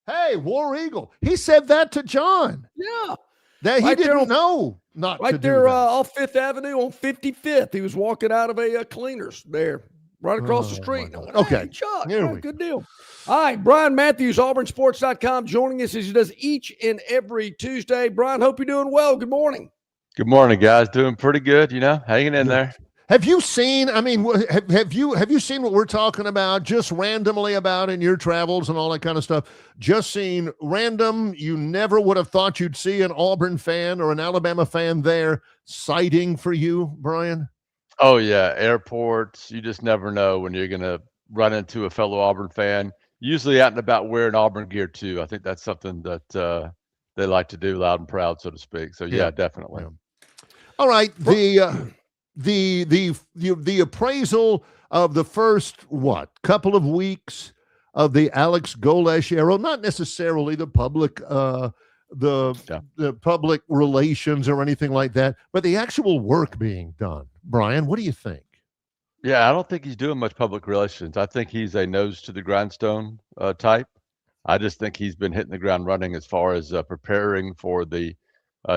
hey, War Eagle. He said that to John. Yeah. That he didn't know not right to there do that. Off 5th Avenue on 55th. He was walking out of a cleaners there right across the street. Went, okay. Chuck, good deal. All right, Brian Matthews, AuburnSports.com, joining us as he does each and every Tuesday. Brian, hope you're doing well. Good morning. Good morning, guys. Doing pretty good, hanging in there. Have you seen, have you seen what we're talking about just randomly about in your travels and all that kind of stuff? Just seen random, you never would have thought you'd see an Auburn fan or an Alabama fan there sighting for you, Brian? Oh, yeah. Airports, you just never know when you're going to run into a fellow Auburn fan, usually out and about wearing Auburn gear too. I think that's something that they like to do loud and proud, so to speak. So, yeah, definitely. Yeah. All right. The appraisal of the first couple of weeks of the Alex Golesh era, not necessarily the public the public relations or anything like that, but the actual work being done. Brian, what do you think? Yeah, I don't think he's doing much public relations. I think he's a nose to the grindstone type. I just think he's been hitting the ground running as far as preparing for the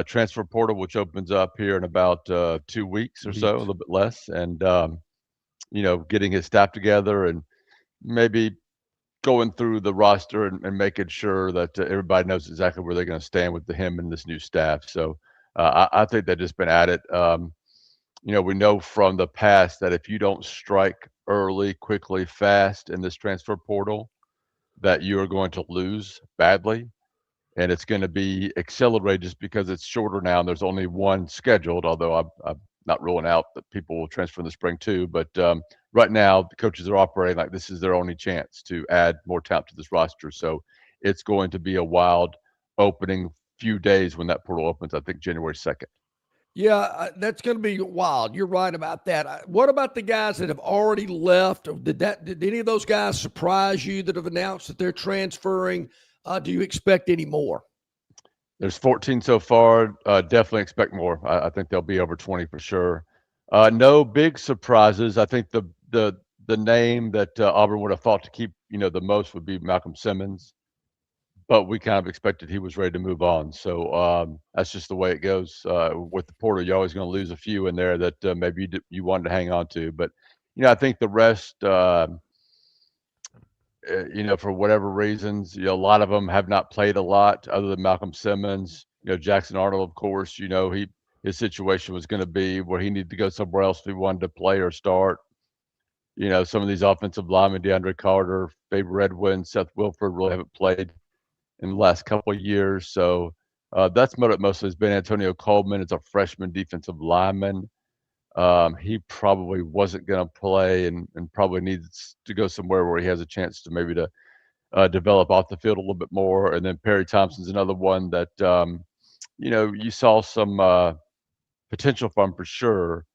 transfer portal, which opens up here in about 2 weeks or so, a little bit less, and getting his staff together and maybe going through the roster and making sure that everybody knows exactly where they're going to stand with him and this new staff. So I think they've just been at it. We know from the past that if you don't strike early, quickly, fast in this transfer portal, that you are going to lose badly. And it's going to be accelerated just because it's shorter now and there's only one scheduled, although I'm not ruling out that people will transfer in the spring too. But right now, the coaches are operating like this is their only chance to add more talent to this roster. So it's going to be a wild opening few days when that portal opens, I think January 2nd. Yeah, that's going to be wild. You're right about that. What about the guys that have already left? Did any of those guys surprise you that have announced that they're transferring? Do you expect any more? There's 14 so far. Definitely expect more. I think there'll be over 20 for sure. No big surprises. I think the name that Auburn would have thought to keep, the most would be Malcolm Simmons, but we kind of expected he was ready to move on. So that's just the way it goes with the portal. You're always going to lose a few in there that maybe you wanted to hang on to. But I think the rest, for whatever reasons, a lot of them have not played a lot other than Malcolm Simmons. Jackson Arnold, of course, his situation was going to be where he needed to go somewhere else if he wanted to play or start. Some of these offensive linemen, DeAndre Carter, Faber Redwin, Seth Wilford, really haven't played in the last couple of years. So that's what it mostly has been. Antonio Coleman is a freshman defensive lineman. He probably wasn't going to play and probably needs to go somewhere where he has a chance to maybe to develop off the field a little bit more. And then Perry Thompson's another one that, you saw some potential from for sure,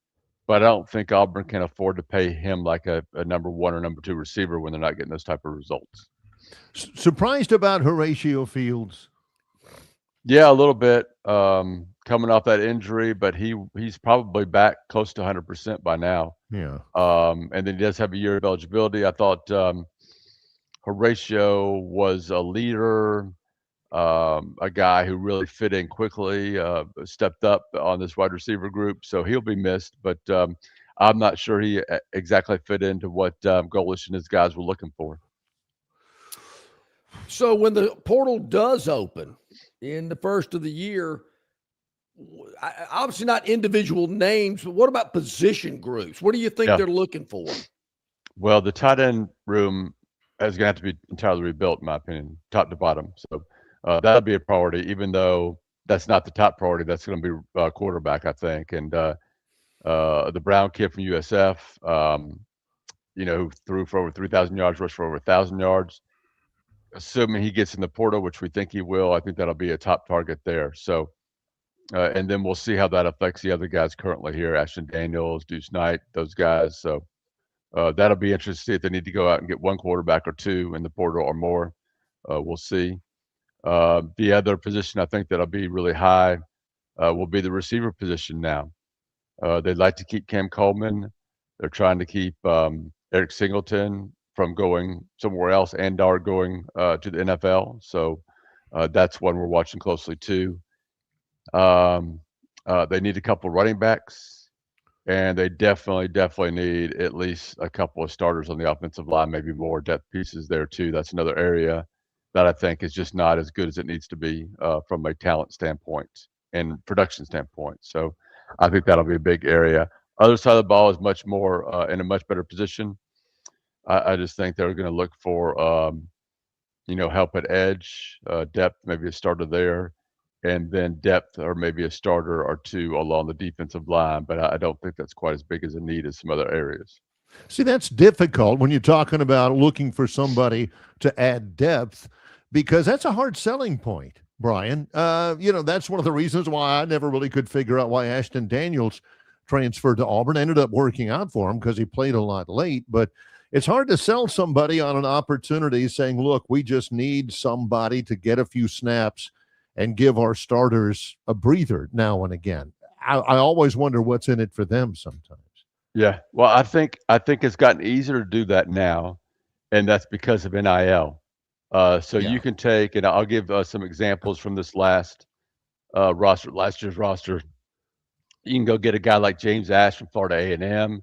but I don't think Auburn can afford to pay him like a number one or number two receiver when they're not getting those type of results. Surprised about Horatio Fields? Yeah, a little bit. Coming off that injury, but he's probably back close to 100% by now. Yeah. And then he does have a year of eligibility. I thought Horatio was a leader, a guy who really fit in quickly, stepped up on this wide receiver group. So he'll be missed, but I'm not sure he exactly fit into what Golish and his guys were looking for. So when the portal does open in the first of the year, obviously not individual names, but what about position groups? What do you think they're looking for? Well, the tight end room is going to have to be entirely rebuilt, in my opinion, top to bottom. So that'll be a priority, even though that's not the top priority. That's going to be quarterback, I think. And the Brown kid from USF, who threw for over 3,000 yards, rushed for over 1,000 yards. Assuming he gets in the portal, which we think he will, I think that'll be a top target there. So, and then we'll see how that affects the other guys currently here, Ashton Daniels, Deuce Knight, those guys. So that'll be interesting to see if they need to go out and get one quarterback or two in the portal or more. We'll see. The other position I think that'll be really high will be the receiver position now. They'd like to keep Cam Coleman. They're trying to keep Eric Singleton from going somewhere else and are going to the NFL. So that's one we're watching closely too. They need a couple running backs, and they definitely need at least a couple of starters on the offensive line, maybe more depth pieces there too. That's another area that I think is just not as good as it needs to be from a talent standpoint and production standpoint. So I think that'll be a big area. Other side of the ball is much more in a much better position. I just think they're going to look for, help at edge, depth, maybe a starter there, and then depth or maybe a starter or two along the defensive line. But I don't think that's quite as big as a need as some other areas. See, that's difficult when you're talking about looking for somebody to add depth, because that's a hard selling point, Brian. That's one of the reasons why I never really could figure out why Ashton Daniels transferred to Auburn. Ended up working out for him because he played a lot late, but it's hard to sell somebody on an opportunity saying, look, we just need somebody to get a few snaps and give our starters a breather now and again. I always wonder what's in it for them sometimes. Yeah. Well, I think it's gotten easier to do that now, and that's because of NIL. You can take, and I'll give some examples from this last year's roster. You can go get a guy like James Ash from Florida A&M,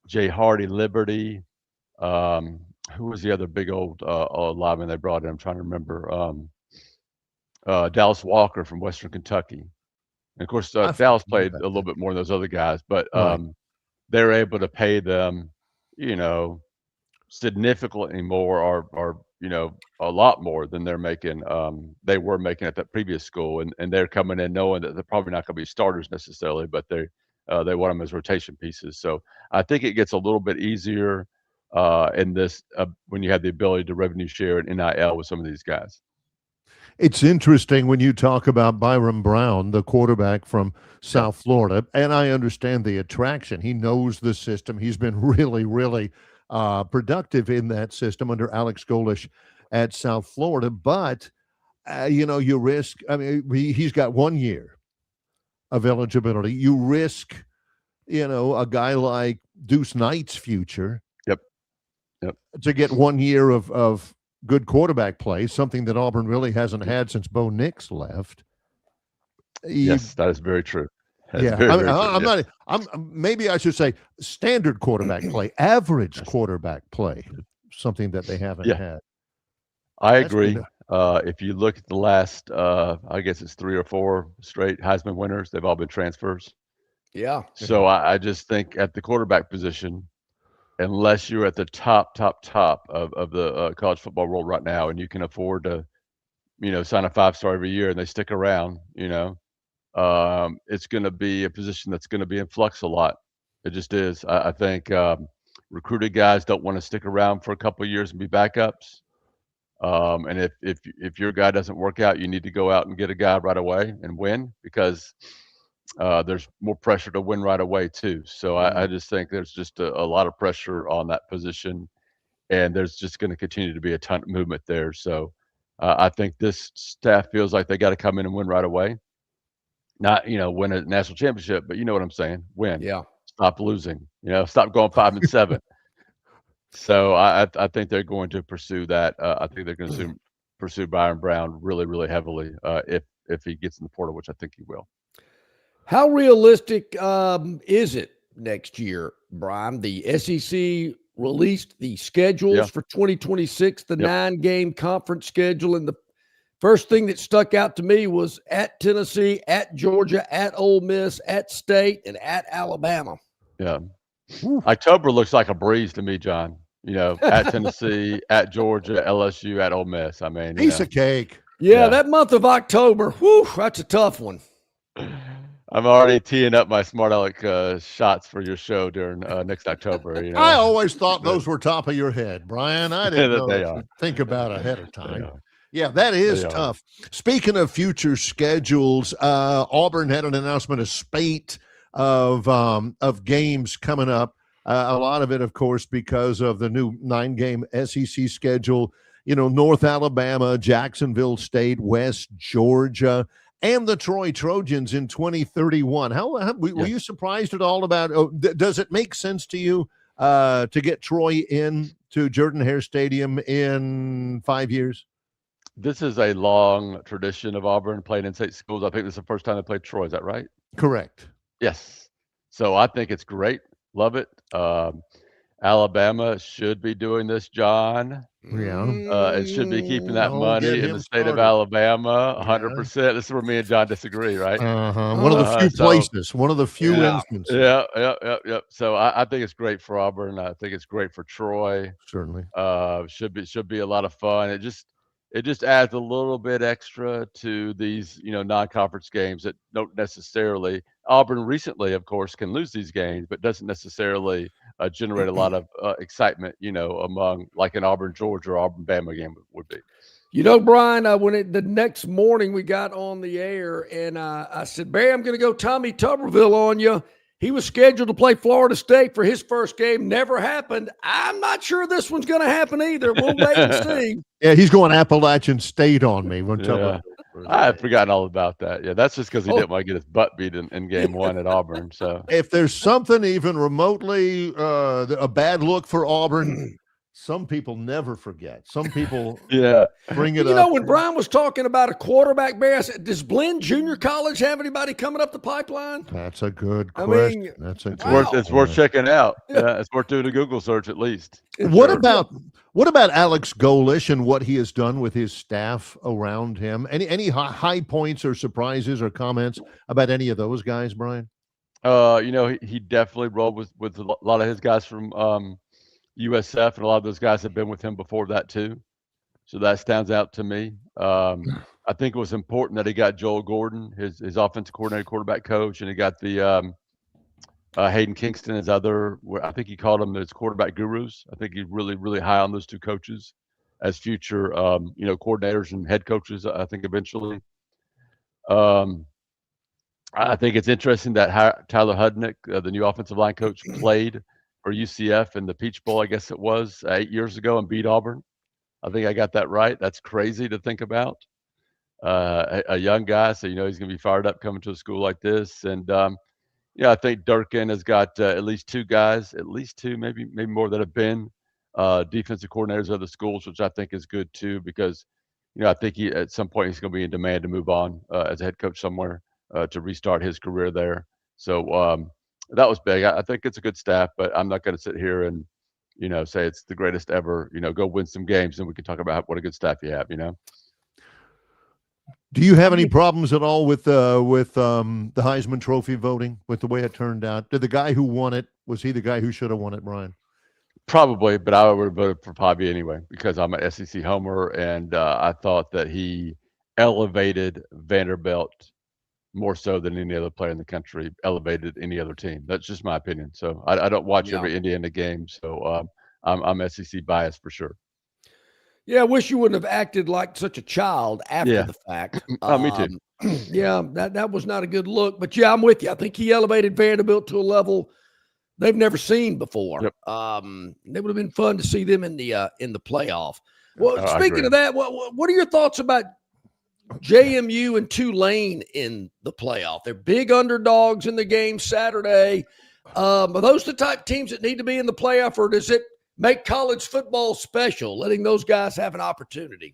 Jay Hardy, Liberty, who was the other big old lineman they brought in? I'm trying to remember. Dallas Walker from Western Kentucky. And of course, Dallas played a little bit more than those other guys, but they're able to pay them, significantly more or a lot more than they were making at that previous school. And they're coming in knowing that they're probably not going to be starters necessarily, but they want them as rotation pieces. So I think it gets a little bit easier in this when you have the ability to revenue share and NIL with some of these guys. It's interesting when you talk about Byron Brown, the quarterback from South Florida, and I understand the attraction. He knows the system. He's been really, really productive in that system under Alex Golish at South Florida. But, you risk, he's got 1 year of eligibility. You risk, a guy like Deuce Knight's future to get 1 year of good quarterback play, something that Auburn really hasn't had since Bo Nix left. Yes, that is very true. Maybe I should say standard quarterback play, average quarterback play, something that they haven't had. I agree. If you look at the last, I guess it's 3 or 4 straight Heisman winners, they've all been transfers. Yeah. So I just think at the quarterback position, unless you're at the top of the college football world right now, and you can afford to, sign a 5-star every year and they stick around, it's going to be a position that's going to be in flux a lot. It just is. I think recruited guys don't want to stick around for a couple of years and be backups. And if your guy doesn't work out, you need to go out and get a guy right away and win, because there's more pressure to win right away too. So I just think there's just a lot of pressure on that position, and there's just going to continue to be a ton of movement there. So I think this staff feels like they got to come in and win right away. Not, win a national championship, but you know what I'm saying? Win. Yeah. Stop losing. Stop going 5-7. So I think they're going to pursue that. I think they're going to pursue Byron Brown really, really heavily if he gets in the portal, which I think he will. How realistic is it next year, Brian? The SEC released the schedules for 2026, the 9-game conference schedule, and the first thing that stuck out to me was at Tennessee, at Georgia, at Ole Miss, at State, and at Alabama. Yeah. October looks like a breeze to me, John. At Tennessee, at Georgia, LSU, at Ole Miss. I mean, piece of cake. Yeah, that month of October, that's a tough one. I'm already teeing up my smart aleck shots for your show during next October. I always thought those were top of your head, Brian. I didn't know they that are. you think about ahead of time. Yeah, that is tough. Speaking of future schedules, Auburn had an announcement, a spate of games coming up. A lot of it, of course, because of the new 9-game SEC schedule. North Alabama, Jacksonville State, West Georgia, and the Troy Trojans in 2031. Were you surprised at all about? Does it make sense to you to get Troy in to Jordan-Hare Stadium in 5 years? This is a long tradition of Auburn playing in state schools. I think this is the first time they played Troy. Is that right? Correct. Yes. So I think it's great. Love it. Alabama should be doing this, John. Yeah. It should be keeping that money in the state of Alabama, 100%. This is where me and John disagree, right? One of the few places, one of the few instances. Yeah. So I think it's great for Auburn. I think it's great for Troy. Certainly. Should be a lot of fun. It just adds a little bit extra to these, non-conference games that don't necessarily. Auburn recently, of course, can lose these games, but doesn't necessarily generate a lot of excitement, among like an Auburn Georgia or Auburn Bama game would be. Brian, when the next morning we got on the air, and I said, Barry, I'm going to go Tommy Tuberville on you. He was scheduled to play Florida State for his first game. Never happened. I'm not sure this one's going to happen either. We'll wait and see. Yeah, he's going Appalachian State on me. I had forgotten all about that. Yeah, that's just because he didn't want to get his butt beat in game 1 at Auburn. So if there's something even remotely a bad look for Auburn, Some people never forget. Some people bring it You up. know, when Brian was talking about a quarterback, Bear, I said, does Blinn Junior College have anybody coming up the pipeline? That's a good question. It's worth checking out. Yeah, it's worth doing a Google search at least. What about Alex Golish and what he has done with his staff around him? Any high points or surprises or comments about any of those guys, Brian? He definitely rolled with a lot of his guys from USF, and a lot of those guys have been with him before that too. So that stands out to me. I think it was important that he got Joel Gordon, his offensive coordinator, quarterback coach, and he got the Hayden Kingston, his other. I think he called them his quarterback gurus. I think he's really, really high on those two coaches as future, coordinators and head coaches. I think eventually. I think it's interesting that Tyler Hudnick, the new offensive line coach, played for UCF in the Peach Bowl, I guess it was 8 years ago, and beat Auburn. I think I got that right. That's crazy to think about. A young guy, so he's going to be fired up coming to a school like this. And I think Durkin has got at least two guys, maybe more, that have been defensive coordinators of the schools, which I think is good too, because I think at some point he's going to be in demand to move on as a head coach somewhere to restart his career there. So that was big. I think it's a good staff, but I'm not going to sit here and say it's the greatest ever. Go win some games, and we can talk about what a good staff you have. Do you have any problems at all with the Heisman Trophy voting, with the way it turned out? Did the guy who won it, was he the guy who should have won it, Brian? Probably, but I would have voted for Bobby anyway because I'm an SEC homer, and I thought that he elevated Vanderbilt more so than any other player in the country elevated any other team. That's just my opinion. So I don't watch every Indiana game, so I'm SEC biased for sure. Yeah, I wish you wouldn't have acted like such a child after the fact. Me too. Yeah, that was not a good look. But yeah, I'm with you. I think he elevated Vanderbilt to a level they've never seen before. Yep. It would have been fun to see them in the playoff. Well, speaking of that, what are your thoughts about JMU and Tulane in the playoff? They're big underdogs in the game Saturday. Are those the type of teams that need to be in the playoff, or does it make college football special, letting those guys have an opportunity?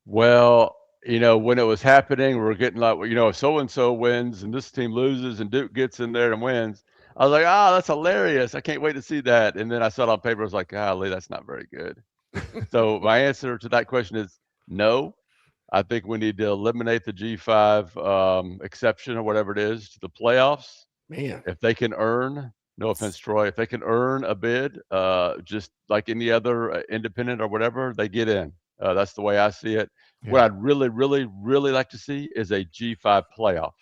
Well, when it was happening, we're getting like, if so-and-so wins and this team loses and Duke gets in there and wins, I was like, that's hilarious. I can't wait to see that. And then I saw it on paper. I was like, golly, that's not very good. So my answer to that question is no. I think we need to eliminate the G5 exception or whatever it is to the playoffs. Man, if they can earn, no offense, Troy, if they can earn a bid, just like any other independent or whatever, they get in. That's the way I see it. Yeah. What I'd really, really, really like to see is a G5 playoff.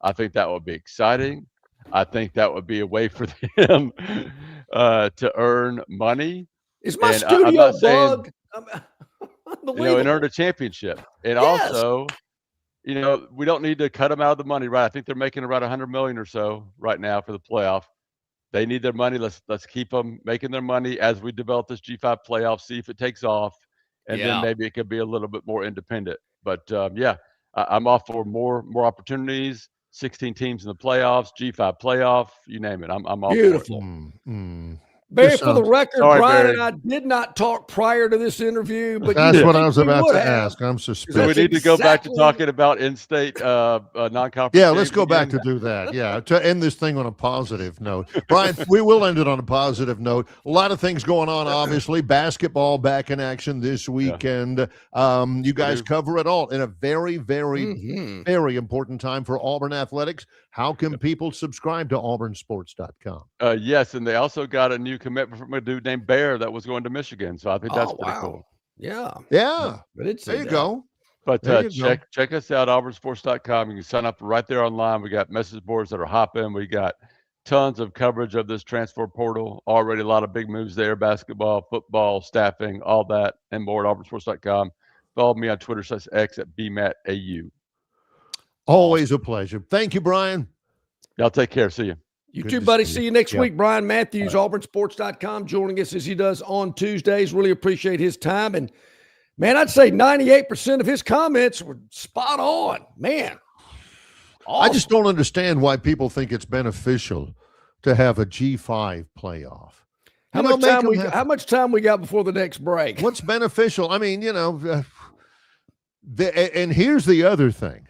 I think that would be exciting. I think that would be a way for them to earn money. Is my studio bugged? And earn a championship. And also, we don't need to cut them out of the money, right? I think they're making around $100 million or so right now for the playoff. They need their money. Let's keep them making their money as we develop this G5 playoff, see if it takes off, and then maybe it could be a little bit more independent. But I'm off for more opportunities. 16 teams in the playoffs, G5 playoff, you name it. I'm all beautiful. For it. Barry, for the record, Brian and I did not talk prior to this interview, but that's what I was about to ask. I'm suspicious. So we need to go back to talking about in-state non-conference. Yeah, let's go back to do that. Yeah, to end this thing on a positive note. Brian, we will end it on a positive note. A lot of things going on, obviously. Basketball back in action this weekend. You guys cover it all in a very, very, very important time for Auburn athletics. How can people subscribe to auburnsports.com? Yes, and they also got a new commitment from a dude named Bear that was going to Michigan. So I think that's pretty cool. Yeah. There you go. But check us out, auburnsports.com. You can sign up right there online. We got message boards that are hopping. We got tons of coverage of this transfer portal. Already a lot of big moves there, basketball, football, staffing, all that, and more at auburnsports.com. Follow me on Twitter /X at BMattAU. Always a pleasure. Thank you, Brian. Y'all take care. See you. You too, buddy. See you next week. Brian Matthews, auburnsports.com, joining us as he does on Tuesdays. Really appreciate his time. And, man, I'd say 98% of his comments were spot on. Man. Awesome. I just don't understand why people think it's beneficial to have a G5 playoff. How much time we got before the next break? What's beneficial? I mean, and here's the other thing.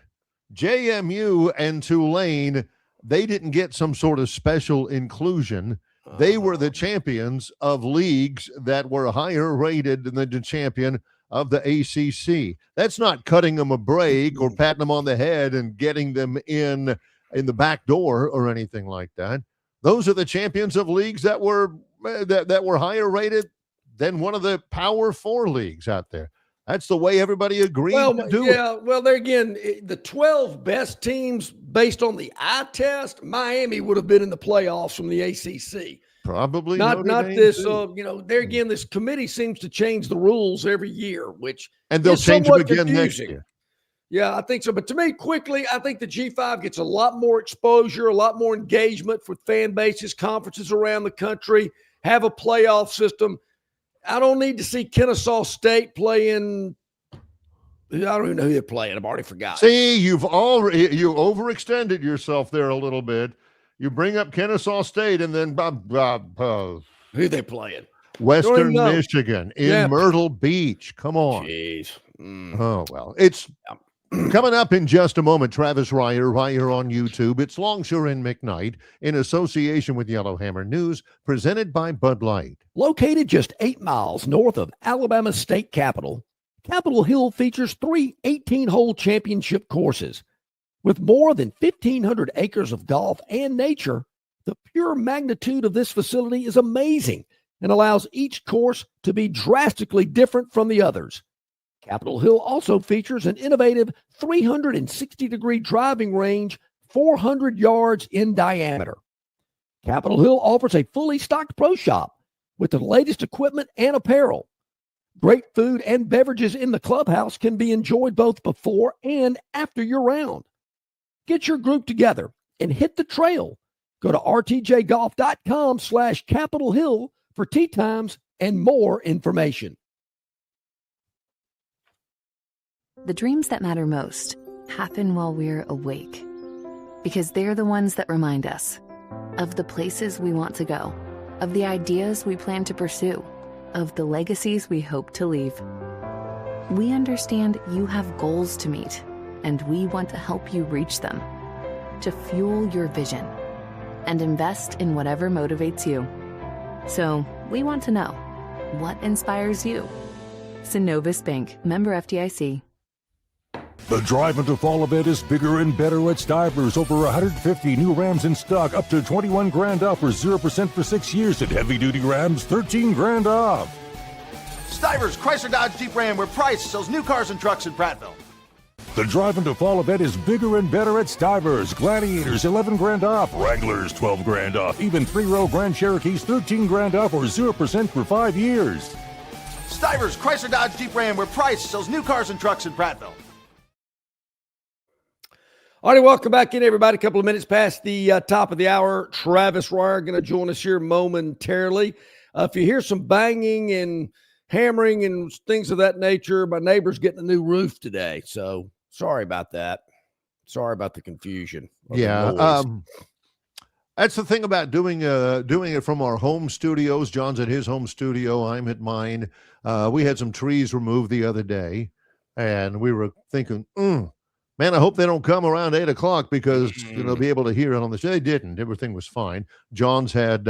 JMU and Tulane, they didn't get some sort of special inclusion. They were the champions of leagues that were higher rated than the champion of the ACC. That's not cutting them a break or patting them on the head and getting them in the back door or anything like that. Those are the champions of leagues that were higher rated than one of the Power 4 leagues out there. That's the way everybody agreed to do it. Yeah, well, there again, the 12 best teams based on the eye test, Miami would have been in the playoffs from the ACC. Probably not this. There again, this committee seems to change the rules every year, and they'll change them again next year. Yeah, I think so. But to me, quickly, I think the G5 gets a lot more exposure, a lot more engagement for fan bases, conferences around the country, have a playoff system. I don't need to see Kennesaw State playing. I don't even know who they're playing. I've already forgotten. See, you overextended yourself there a little bit. You bring up Kennesaw State and then who they playing? Western Michigan in Myrtle Beach. Come on. Jeez. Oh, well, it's coming up in just a moment. Travis Reier on YouTube. It's Longshore and McKnight in association with Yellowhammer News, presented by Bud Light. Located just 8 miles north of Alabama's state capital, Capitol Hill features 3 18-hole championship courses. With more than 1,500 acres of golf and nature, the pure magnitude of this facility is amazing and allows each course to be drastically different from the others. Capitol Hill also features an innovative 360-degree driving range, 400 yards in diameter. Capitol Hill offers a fully stocked pro shop with the latest equipment and apparel. Great food and beverages in the clubhouse can be enjoyed both before and after your round. Get your group together and hit the trail. Go to rtjgolf.com/Capitol Hill for tee times and more information. The dreams that matter most happen while we're awake, because they're the ones that remind us of the places we want to go, of the ideas we plan to pursue, of the legacies we hope to leave. We understand you have goals to meet, and we want to help you reach them, to fuel your vision and invest in whatever motivates you. So we want to know, what inspires you? Synovus Bank, member FDIC. The drive into fall event is bigger and better at Stivers. Over 150 new Rams in stock, up to $21,000 off or 0% for 6 years, and heavy-duty Rams, $13,000 off. Stivers, Chrysler Dodge Jeep Ram, where Price sells new cars and trucks in Prattville. The drive into fall event is bigger and better at Stivers. Gladiators, $11,000 off. Wranglers, $12,000 off. Even 3-row Grand Cherokees, $13,000 off or 0% for 5 years. Stivers, Chrysler Dodge Jeep Ram, where Price sells new cars and trucks in Prattville. All right, welcome back in, everybody. A couple of minutes past the top of the hour. Travis Reier going to join us here momentarily. If you hear some banging and hammering and things of that nature, my neighbor's getting a new roof today, so sorry about that. Sorry about the confusion. Yeah, that's the thing about doing it from our home studios. John's at his home studio. I'm at mine. We had some trees removed the other day, and we were thinking, man, I hope they don't come around 8 o'clock because be able to hear it on the show. They didn't. Everything was fine. John's had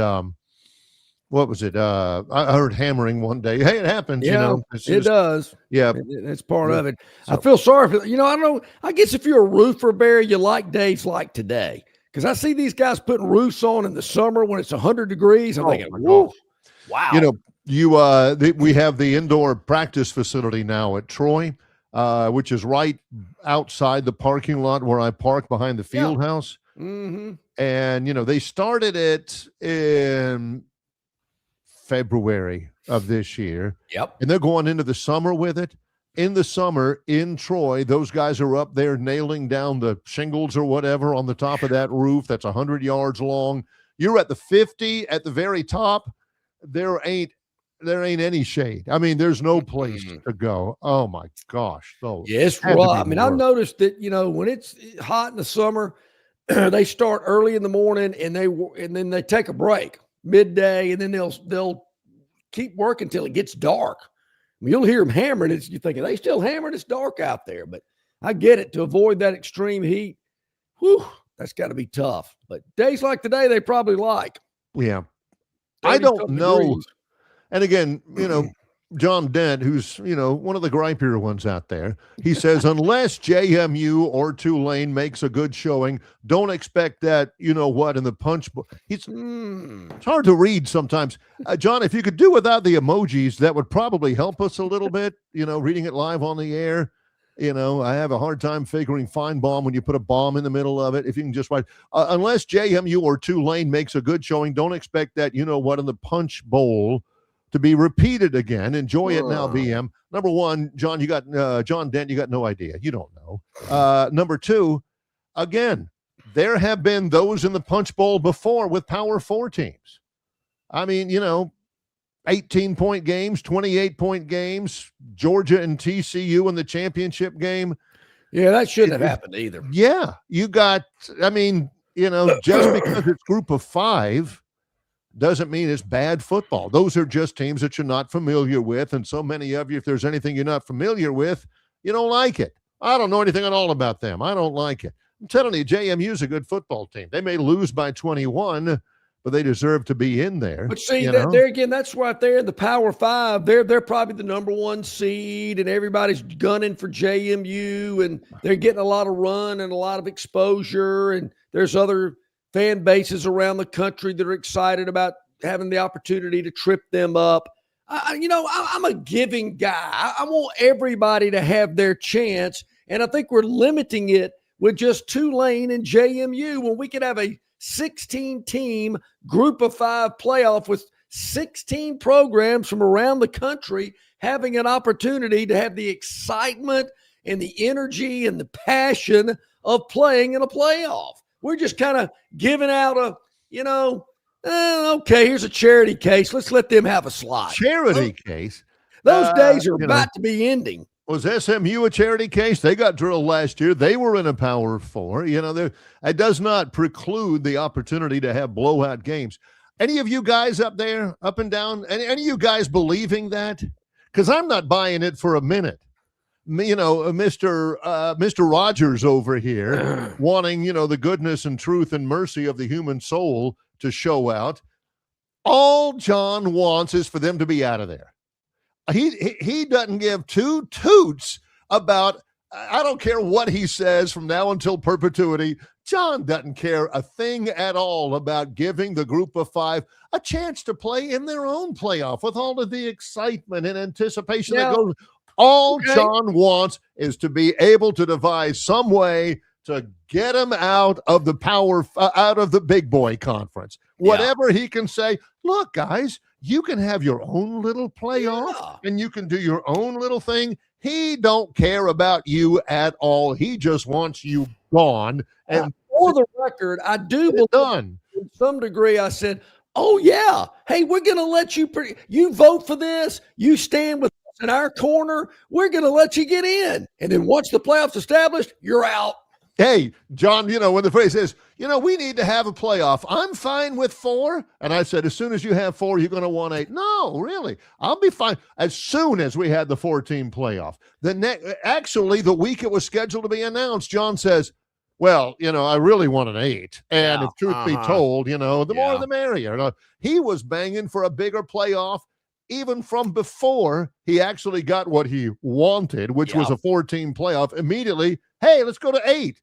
what was it? I heard hammering one day. Hey, it happens. Yeah, it does. Yeah, it's part of it. So, I feel sorry for I don't know. I guess if you're a roofer, Barry, you like days like today because I see these guys putting roofs on in the summer when it's 100 degrees. I'm thinking, whoa, wow. We have the indoor practice facility now at Troy. Which is right outside the parking lot where I park behind the field house. Mm-hmm. And, they started it in February of this year. Yep. And they're going into the summer with it. In the summer in Troy, those guys are up there nailing down the shingles or whatever on the top of that roof that's 100 yards long. You're at the 50 at the very top. There ain't any shade. I mean, there's no place to go. Oh my gosh. So yes, well, I mean, I've noticed that, when it's hot in the summer, they start early in the morning and then they take a break midday, and then they'll keep working till it gets dark. I mean, you'll hear them hammering it. You're thinking, they still hammering? It's dark out there. But I get it. To avoid that extreme heat, whew, that's got to be tough. But days like today, they probably like. Yeah. I don't know. Degrees. And again, John Dent, who's, one of the gripier ones out there, he says, unless JMU or Tulane makes a good showing, don't expect that, in the punch bowl. It's hard to read sometimes. John, if you could do without the emojis, that would probably help us a little bit, reading it live on the air. I have a hard time figuring fine bomb when you put a bomb in the middle of it. If you can just write, unless JMU or Tulane makes a good showing, don't expect that, in the punch bowl to be repeated again. Enjoy it now, BM. Number one, John, you got John Dent, you got no idea. You don't know. Number two, again, there have been those in the punch bowl before with Power 4 teams. I mean, 18-point games, 28-point games, Georgia and TCU in the championship game. Yeah, that shouldn't have happened either. Yeah, you got, just because it's group of 5 doesn't mean it's bad football. Those are just teams that you're not familiar with. And so many of you, if there's anything you're not familiar with, you don't like it. I don't know anything at all about them. I don't like it. I'm telling you, JMU is a good football team. They may lose by 21, but they deserve to be in there. But see, there again, that's right there in the Power 5. They're probably the number 1 seed, and everybody's gunning for JMU, and they're getting a lot of run and a lot of exposure, and there's other fan bases around the country that are excited about having the opportunity to trip them up. I'm a giving guy. I want everybody to have their chance, and I think we're limiting it with just Tulane and JMU when we could have a 16-team group of 5 playoff with 16 programs from around the country having an opportunity to have the excitement and the energy and the passion of playing in a playoff. We're just kind of giving out okay, here's a charity case. Let's let them have a slot. Charity case? Those days are about to be ending. Was SMU a charity case? They got drilled last year. They were in a Power 4. It does not preclude the opportunity to have blowout games. Any of you guys up there, up and down, any of you guys believing that? Because I'm not buying it for a minute. Mr. Rogers over here wanting, the goodness and truth and mercy of the human soul to show out. All John wants is for them to be out of there. He doesn't give 2 toots about, I don't care what he says from now until perpetuity. John doesn't care a thing at all about giving the group of 5 a chance to play in their own playoff with all of the excitement and anticipation that goes. All John wants is to be able to devise some way to get him out of the out of the big boy conference. Whatever he can say, look, guys, you can have your own little playoff and you can do your own little thing. He don't care about you at all. He just wants you gone. And for the record, I do believe done. To some degree I said, oh yeah, hey, we're going to let you vote for this. You stand with us in our corner. We're going to let you get in. And then once the playoffs established, you're out. Hey, John, when the phrase says, we need to have a playoff, I'm fine with 4. And I said, as soon as you have 4, you're going to want 8. No, really. I'll be fine. As soon as we had the 4-team playoff. Actually, the week it was scheduled to be announced, John says, well, I really want an 8. And if truth be told, the more the merrier. He was banging for a bigger playoff even from before he actually got what he wanted, which was a 4-team playoff. Immediately, hey, let's go to 8.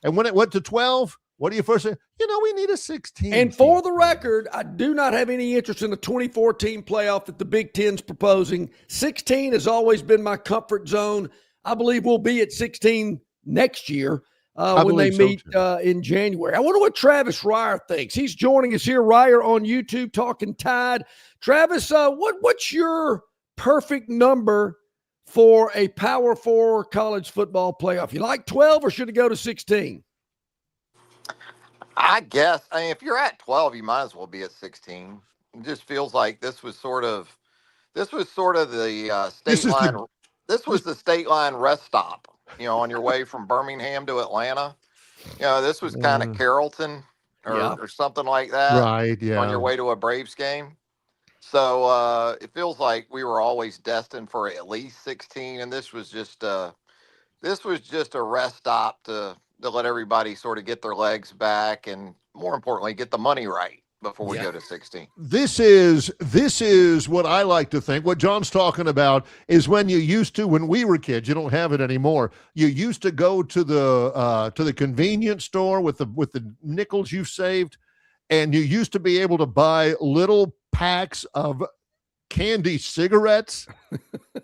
And when it went to 12, what do you first say? We need a 16. And for the record, I do not have any interest in the 24-team playoff that the Big Ten's proposing. 16 has always been my comfort zone. I believe we'll be at 16 next year when they meet in January. I wonder what Travis Ryer thinks. He's joining us here, Ryer, on YouTube, Talking Tide. Travis, what's your perfect number for a Power 4 college football playoff? You like 12 or should it go to 16? I guess. If you're at 12, you might as well be at 16. It just feels like this was sort of the state line. This was the state line rest stop, on your way from Birmingham to Atlanta. This was kind of Carrollton or something like that. Right, yeah. On your way to a Braves game. So it feels like we were always destined for at least 16, and this was just a rest stop to let everybody sort of get their legs back, and more importantly, get the money right before we go to 16. This is what I like to think. What John's talking about is when we were kids. You don't have it anymore. You used to go to the convenience store with the nickels you saved, and you used to be able to buy little packs of candy cigarettes,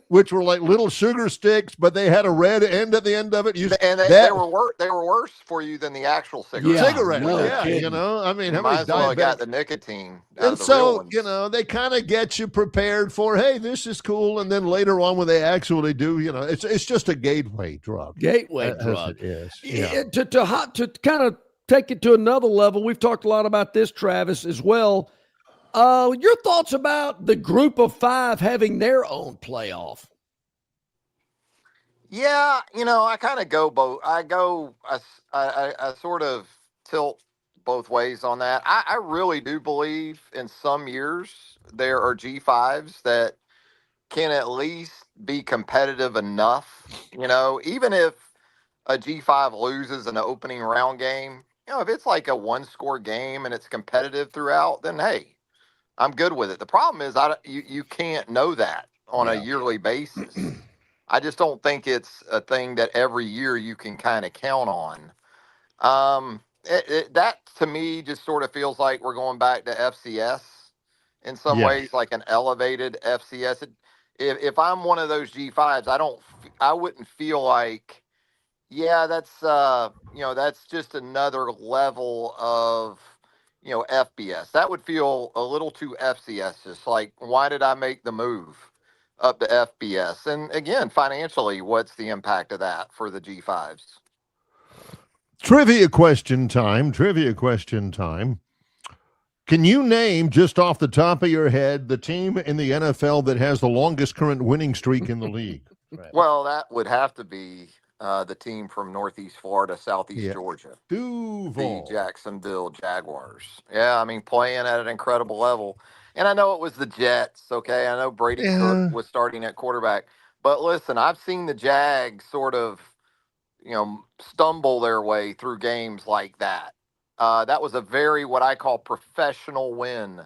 which were like little sugar sticks, but they had a red end at the end of it. They were worse for you than the actual cigarette. Cigarette, you know. I mean, you how might many as well diabetic? got the nicotine. And so, you know, they kind of get you prepared for, hey, this is cool, and then later on when they actually do, you know, it's just a gateway drug. Gateway drug. It is. Yeah. To kind of take it to another level, we've talked a lot about this, Travis, as well. Your thoughts about the group of 5 having their own playoff? Yeah, you know, I kind of go both. I sort of tilt both ways on that. I really do believe in some years there are G5s that can at least be competitive enough, you know, even if a G5 loses an opening round game, you know, if it's like a 1-score game and it's competitive throughout, then hey, I'm good with it. The problem is you can't know that on a yearly basis. I just don't think it's a thing that every year you can kind of count on. That to me just sort of feels like we're going back to FCS in some ways, like an elevated FCS. If I'm one of those G5s, I wouldn't feel like, that's that's just another level of FBS. That would feel a little too FCS. Just like, why did I make the move up to FBS? And again, financially, what's the impact of that for the G5s? Trivia question time. Can you name, just off the top of your head, the team in the NFL that has the longest current winning streak in the league? Well, that would have to be the team from Northeast Florida, Southeast Georgia. Duval. The Jacksonville Jaguars. Yeah, I mean, playing at an incredible level. And I know it was the Jets, okay? I know Brady Cook was starting at quarterback. But listen, I've seen the Jags sort of, stumble their way through games like that. That was a very, what I call, professional win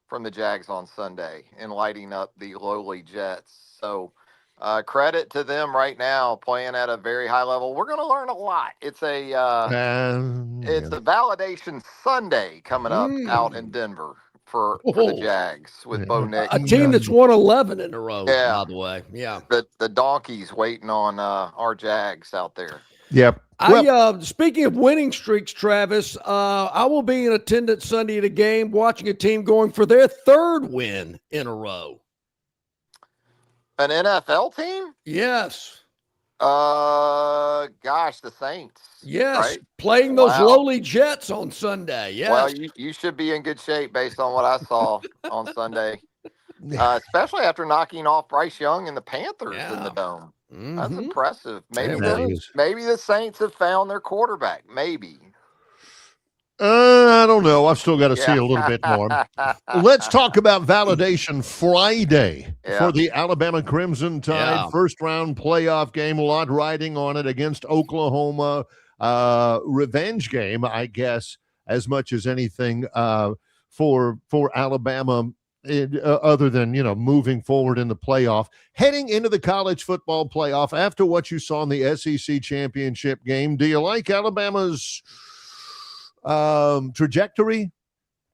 from the Jags on Sunday in lighting up the lowly Jets. So, credit to them right now, playing at a very high level. We're going to learn a lot. It's a validation Sunday coming up out in Denver for the Jags with Bo Nix. A team that's won 11 in a row, by the way. Yeah. The Donkeys waiting on our Jags out there. Yep. Speaking of winning streaks, Travis, I will be in attendance Sunday at a game watching a team going for their 3rd win in a row. An NFL team? Yes. Gosh, the Saints. Yes, right? Playing those lowly Jets on Sunday. Yes. Well, you should be in good shape based on what I saw on Sunday, especially after knocking off Bryce Young and the Panthers in the Dome. That's impressive. Maybe the Saints have found their quarterback. Maybe. I don't know. I've still got to see a little bit more. Let's talk about validation Friday for the Alabama Crimson Tide first round playoff game. A lot riding on it against Oklahoma. Revenge game, I guess, as much as anything for Alabama. Other than moving forward in the playoff, heading into the college football playoff after what you saw in the SEC championship game, do you like Alabama's trajectory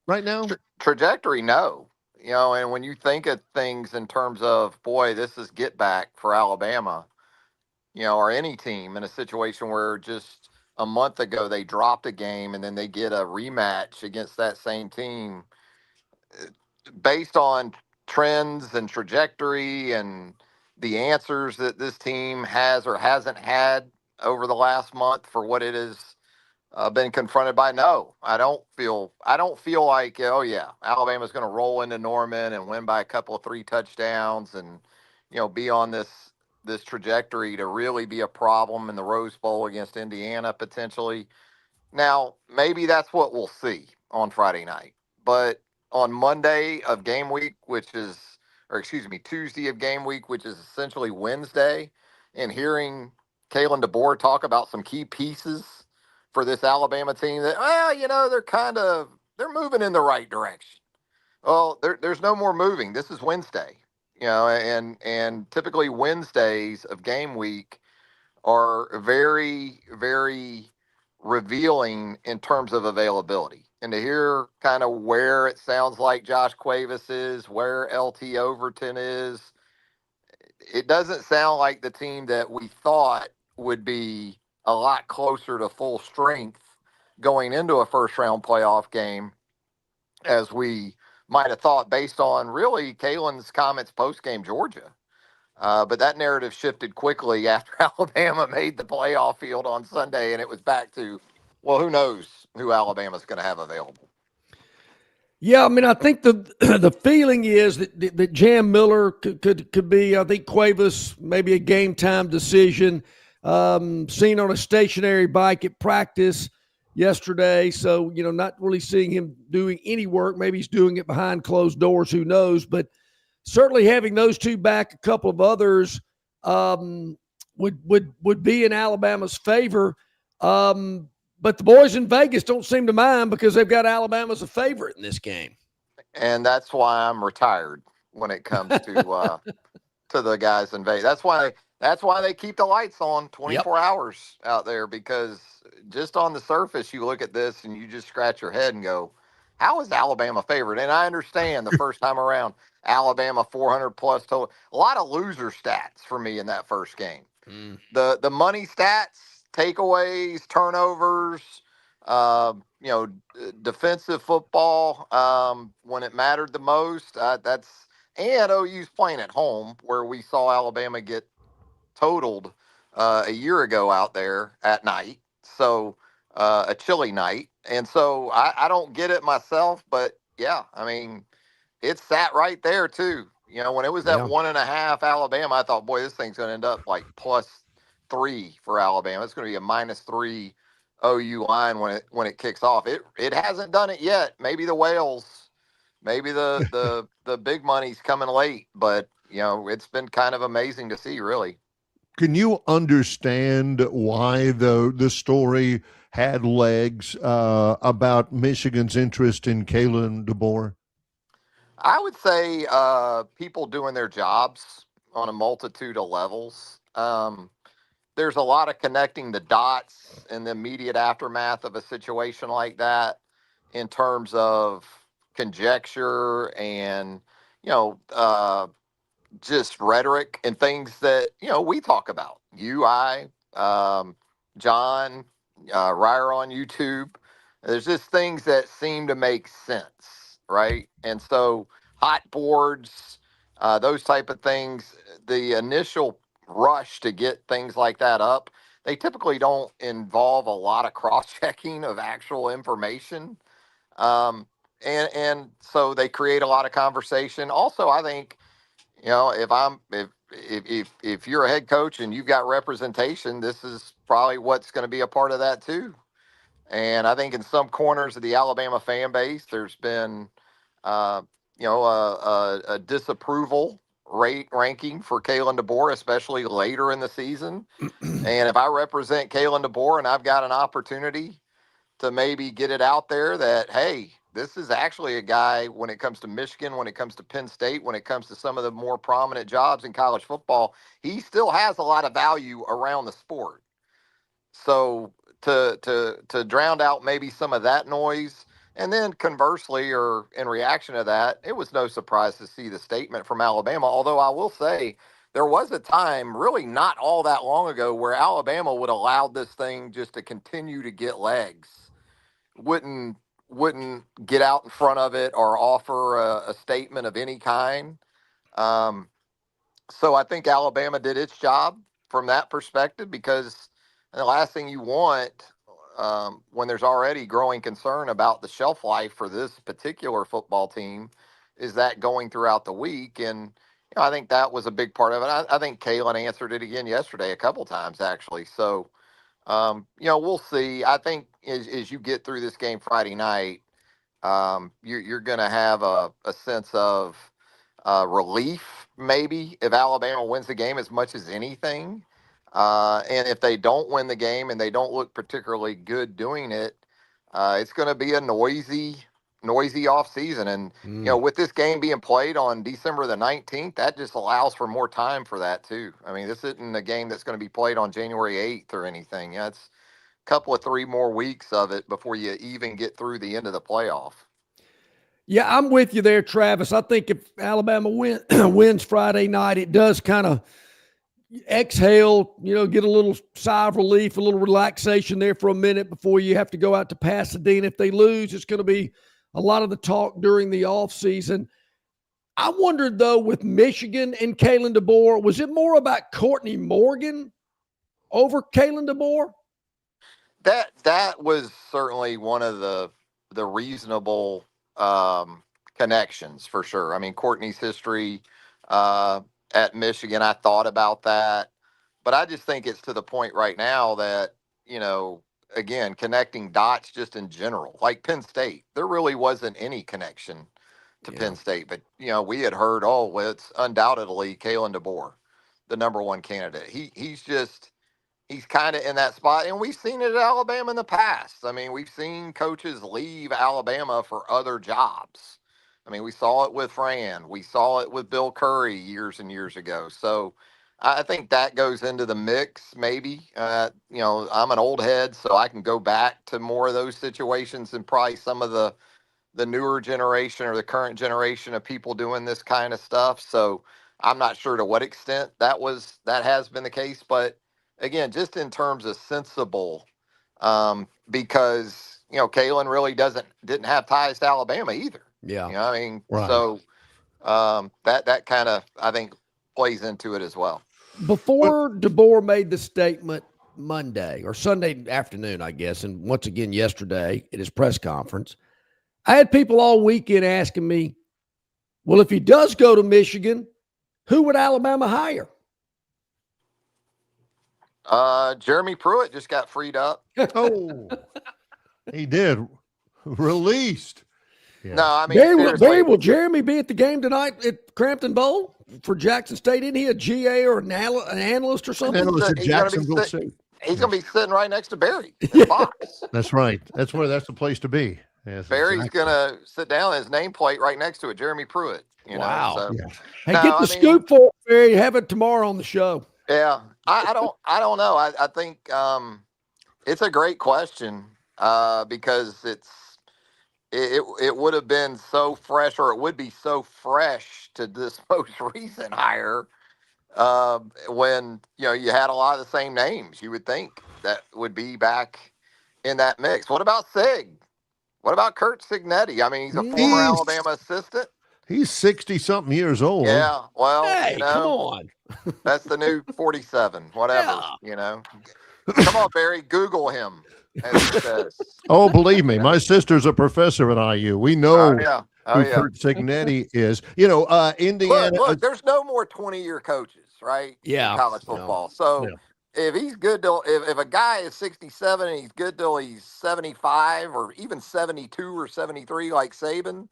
right now? Trajectory, no. And when you think of things in terms of, boy, this is get back for Alabama, or any team in a situation where just a month ago they dropped a game and then they get a rematch against that same team. Based on trends and trajectory and the answers that this team has or hasn't had over the last month for what it has been confronted by, no, I don't feel like, Alabama's going to roll into Norman and win by a couple of 3 touchdowns and, be on this trajectory to really be a problem in the Rose Bowl against Indiana potentially. Now, maybe that's what we'll see on Friday night, but on Monday of game week, Tuesday of game week, which is essentially Wednesday, and hearing Kalen DeBoer talk about some key pieces for this Alabama team that, they're moving in the right direction. Well, there's no more moving. This is Wednesday, and typically Wednesdays of game week are very, very revealing in terms of availability. And to hear kind of where it sounds like Josh Cuevas is, where LT Overton is, it doesn't sound like the team that we thought would be a lot closer to full strength going into a first round playoff game as we might have thought based on really Kalen's comments post game Georgia. But that narrative shifted quickly after Alabama made the playoff field on Sunday, and it was back to, well, who knows who Alabama's going to have available. Yeah, I mean, I think the feeling is that Jam Miller could be, I think Cuevas, maybe a game time decision, seen on a stationary bike at practice yesterday. So, not really seeing him doing any work. Maybe he's doing it behind closed doors, who knows, but certainly having those two back, a couple of others would be in Alabama's favor. But the boys in Vegas don't seem to mind because they've got Alabama as a favorite in this game. And that's why I'm retired when it comes to to the guys in Vegas. That's why they keep the lights on 24 hours out there, because just on the surface you look at this and you just scratch your head and go, how is Alabama favored? And I understand the first time around, Alabama 400 plus total. A lot of loser stats for me in that first game. The money stats, takeaways, turnovers, defensive football when it mattered the most. And OU's playing at home, where we saw Alabama get totaled a year ago out there at night. So a chilly night. And so I don't get it myself, but yeah, I mean, it sat right there too. When it was at 1.5 Alabama, I thought, boy, this thing's going to end up like +3 for Alabama. It's going to be a -3 OU line when it kicks off. It hasn't done it yet. Maybe the whales, maybe the big money's coming late, but it's been kind of amazing to see, really. Can you understand why the story had legs about Michigan's interest in Kalen DeBoer? I would say people doing their jobs on a multitude of levels. There's a lot of connecting the dots in the immediate aftermath of a situation like that in terms of conjecture and, just rhetoric and things that, we talk about. I, John, Ryer on YouTube. There's just things that seem to make sense, right? And so hot boards, those type of things, the initial rush to get things like that up, they typically don't involve a lot of cross-checking of actual information. And so they create a lot of conversation. Also, I think, if you're a head coach and you've got representation, this is probably what's going to be a part of that too. And I think in some corners of the Alabama fan base, there's been, a disapproval rate ranking for Kalen DeBoer, especially later in the season. And if I represent Kalen DeBoer and I've got an opportunity to maybe get it out there that, hey, this is actually a guy, when it comes to Michigan, when it comes to Penn State, when it comes to some of the more prominent jobs in college football, he still has a lot of value around the sport. So to drown out maybe some of that noise, and then conversely, or in reaction to that, it was no surprise to see the statement from Alabama. Although I will say there was a time, really not all that long ago, where Alabama would allow this thing just to continue to get legs, wouldn't get out in front of it or offer a statement of any kind. So I think Alabama did its job from that perspective, because the last thing you want when there's already growing concern about the shelf life for this particular football team is that going throughout the week. And I think that was a big part of it. I think Kalen answered it again yesterday a couple times, actually. So, we'll see. I think as you get through this game Friday night, you're going to have a sense of relief, maybe, if Alabama wins the game as much as anything. And if they don't win the game and they don't look particularly good doing it, it's going to be a noisy off season. And, with this game being played on December the 19th, that just allows for more time for that too. I mean, this isn't a game that's going to be played on January 8th or anything. Yeah, it's a couple of 3 more weeks of it before you even get through the end of the playoff. Yeah, I'm with you there, Travis. I think if Alabama wins Friday night, it does kind of exhale, get a little sigh of relief, a little relaxation there for a minute before you have to go out to Pasadena. If they lose, it's going to be a lot of the talk during the offseason. I wondered, though, with Michigan and Kalen DeBoer, was it more about Courtney Morgan over Kalen DeBoer? That was certainly one of the reasonable connections for sure. I mean, Courtney's history at Michigan, I thought about that, but I just think it's to the point right now that, again, connecting dots just in general, like Penn State, there really wasn't any connection to Penn State, but, we had heard, well, it's undoubtedly Kalen DeBoer, the number one candidate. He's kind of in that spot, and we've seen it at Alabama in the past. I mean, we've seen coaches leave Alabama for other jobs. I mean, we saw it with Fran. We saw it with Bill Curry years and years ago. So I think that goes into the mix, maybe. I'm an old head, so I can go back to more of those situations than probably some of the newer generation or the current generation of people doing this kind of stuff. So I'm not sure to what extent that has been the case, but again, just in terms of sensible, because Kalen really didn't have ties to Alabama either. Yeah, I mean, right. So that kind of, I think, plays into it as well. Before DeBoer made the statement Monday or Sunday afternoon, I guess, and once again yesterday at his press conference, I had people all weekend asking me, well, if he does go to Michigan, who would Alabama hire? Jeremy Pruitt just got freed up. Oh, he did. Released. Yeah. No, I mean, will Jeremy be at the game tonight at Crampton Bowl for Jackson State? Isn't he a GA or an analyst or something? He's going to be sitting right next to Barry in Fox. That's right. That's the place to be. Yes, Barry's going to sit down, his nameplate right next to it, Jeremy Pruitt. Wow. So, Hey, get the scoop for it, Barry. Have it tomorrow on the show. Yeah, I don't know. I think it's a great question because it would have been so fresh, or it would be so fresh to this most recent hire when you had a lot of the same names. You would think that would be back in that mix. What about Sig? What about Kurt Signetti? I mean, he's a former Alabama assistant. He's 60-something years old. Yeah, well, hey, come on. That's the new 47, whatever, Come on, Barry, Google him, as he says. Oh, believe me, my sister's a professor at IU. We know who Kurt Signetti is. Indiana. Look, there's no more 20-year coaches, right? Yeah. In college football. So if he's good till if a guy is 67 and he's good till he's 75 or even 72 or 73 like Saban,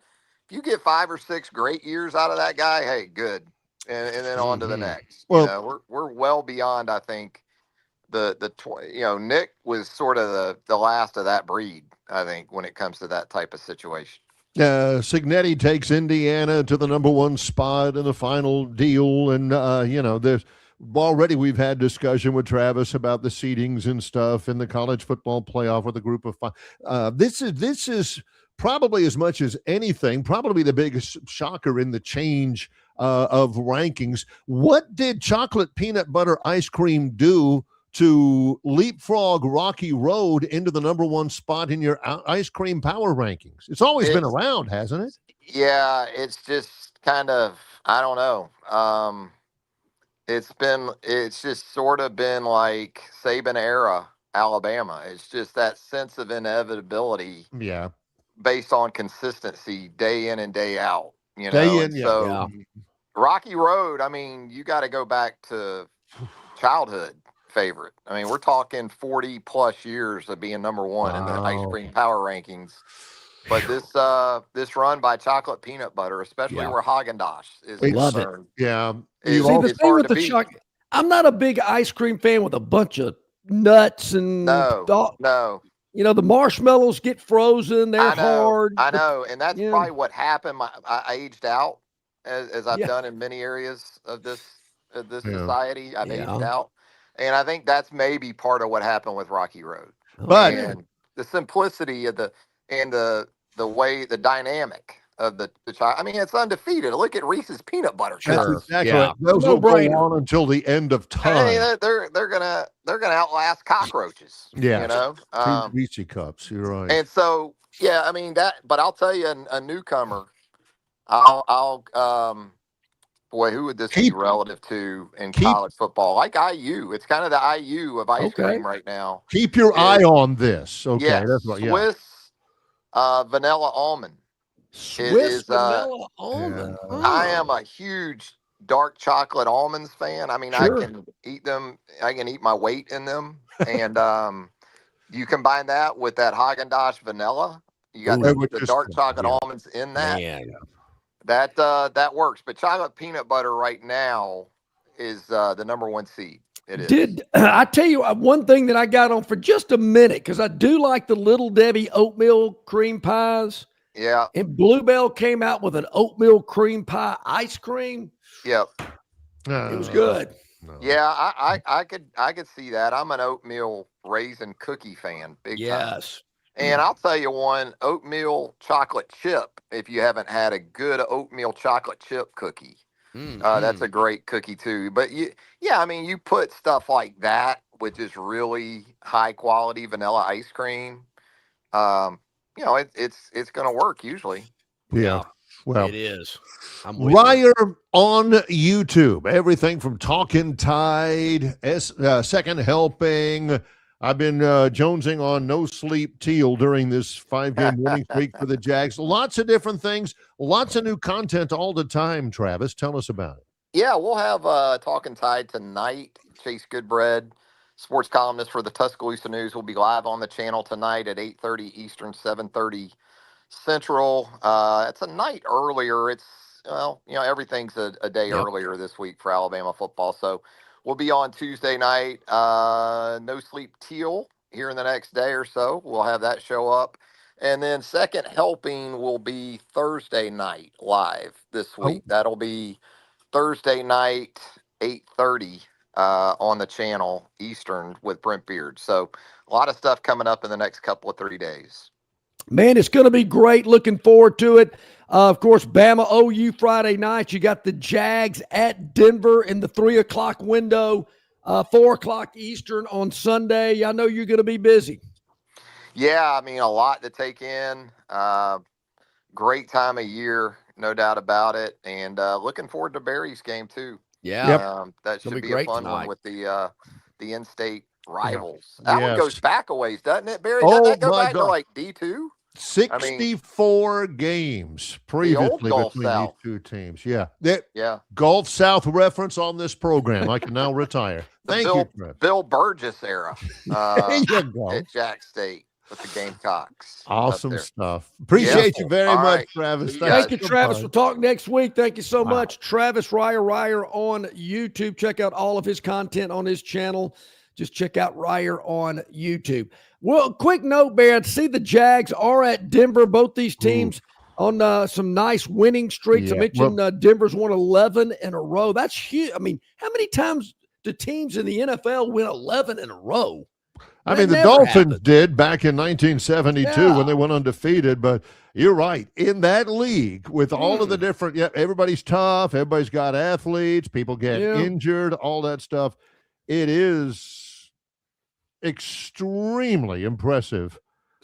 if you get 5 or 6 great years out of that guy, hey, good. And then on to the next. Well, we're well beyond, I think, Nick was sort of the last of that breed, I think, when it comes to that type of situation. Signetti takes Indiana to the number 1 spot in the final deal. And, there's already we've had discussion with Travis about the seedings and stuff in the college football playoff with a group of 5. This is probably, as much as anything, probably the biggest shocker in the change of rankings. What did chocolate peanut butter ice cream do to leapfrog Rocky Road into the number 1 spot in your ice cream power rankings? It's always been around, hasn't it? Yeah, it's just kind of, I don't know. It's just sort of been like Saban era Alabama. It's just that sense of inevitability. Yeah. Based on consistency day in and day out, Rocky Road, I mean, you got to go back to childhood favorite. I mean, we're talking 40 plus years of being number 1 in the ice cream power rankings. But this run by chocolate peanut butter, especially where Haagen-Dazs is Love it. concerned, Yeah. is, See, the is thing hard with to the beat. chocolate, I'm not a big ice cream fan with a bunch of nuts and No. You know, the marshmallows get frozen. They're hard. I know, and that's probably what happened. I aged out, as I've done in many areas of this society. I've aged out, and I think that's maybe part of what happened with Rocky Road. But and the simplicity of the way, the dynamic of the child. I mean, it's undefeated. Look at Reese's peanut butter that's cups. exactly right. Those will go on until the end of time. Hey, they're gonna outlast cockroaches. Yeah, you know, two Reese cups. You're right. and so yeah, I mean that. But I'll tell you, a newcomer. I'll boy, who would this be relative to in college football? Like IU. It's kind of the IU of ice cream right now. Keep your eye on this. Okay, yes, that's what. Swiss vanilla almond. Swiss vanilla almond. Yeah. I am a huge dark chocolate almonds fan. I mean, I can eat them. I can eat my weight in them. And you combine that with that Haagen-Dazs vanilla. You got the dark chocolate almonds in that. Man. That works. But chocolate peanut butter right now is the #1 seed. It is. I tell you one thing that I got on for just a minute, because I do like the Little Debbie oatmeal cream pies. Yeah. And Bluebell came out with an oatmeal cream pie ice cream. Yep. It was good. Yeah, I could see that. I'm an oatmeal raisin cookie fan, big time. Yes. And I'll tell you one, oatmeal chocolate chip. If you haven't had a good oatmeal chocolate chip cookie, that's a great cookie too. But I mean, you put stuff like that, which is really high quality vanilla ice cream. You know, it's going to work usually. Yeah. Well, it is. Ryer on YouTube. Everything from Talking Tide, Second Helping. I've been jonesing on No Sleep Teal during this 5-game winning streak for the Jags. Lots of different things. Lots of new content all the time, Travis. Tell us about it. Yeah, we'll have Talking Tide tonight. Chase Goodbread, sports columnist for the Tuscaloosa News, will be live on the channel tonight at 8:30 Eastern, 7:30 Central. It's a night earlier. It's, everything's a day earlier this week for Alabama football. So we'll be on Tuesday night. No Sleep Teal here in the next day or so. We'll have that show up. And then Second Helping will be Thursday night live this week. That'll be Thursday night, 8:30 on the channel Eastern with Brent Beard. So a lot of stuff coming up in the next couple of 3 days. Man, it's going to be great. Looking forward to it. Of course, Bama OU Friday night. You got the Jags at Denver in the 3 o'clock window, 4 o'clock Eastern on Sunday. I know you're going to be busy. Yeah, I mean, a lot to take in. Great time of year, no doubt about it. And looking forward to Barry's game, too. Yeah. That should be a fun one with the in-state rivals. That one goes back a ways, doesn't it, Barry? Doesn't that go back to like D2? 64 games previously between these two teams. Yeah. Gulf South reference on this program. I can now retire. Thank you, Fred. Bill Burgess era there you go. at Jack State with the Gamecocks. Awesome stuff. Appreciate you very much, Travis. Thank you, Travis. We'll talk next week. Thank you so much. Travis Ryer on YouTube. Check out all of his content on his channel. Just check out Ryer on YouTube. Well, quick note, Barry. See, the Jags are at Denver. Both these teams on some nice winning streaks. Yeah. I mentioned Denver's won 11 in a row. That's huge. I mean, how many times do teams in the NFL win 11 in a row? I mean, the Dolphins did back in 1972 when they went undefeated, but you're right. In that league, with all of the different, everybody's tough, everybody's got athletes, people get injured, all that stuff. It is extremely impressive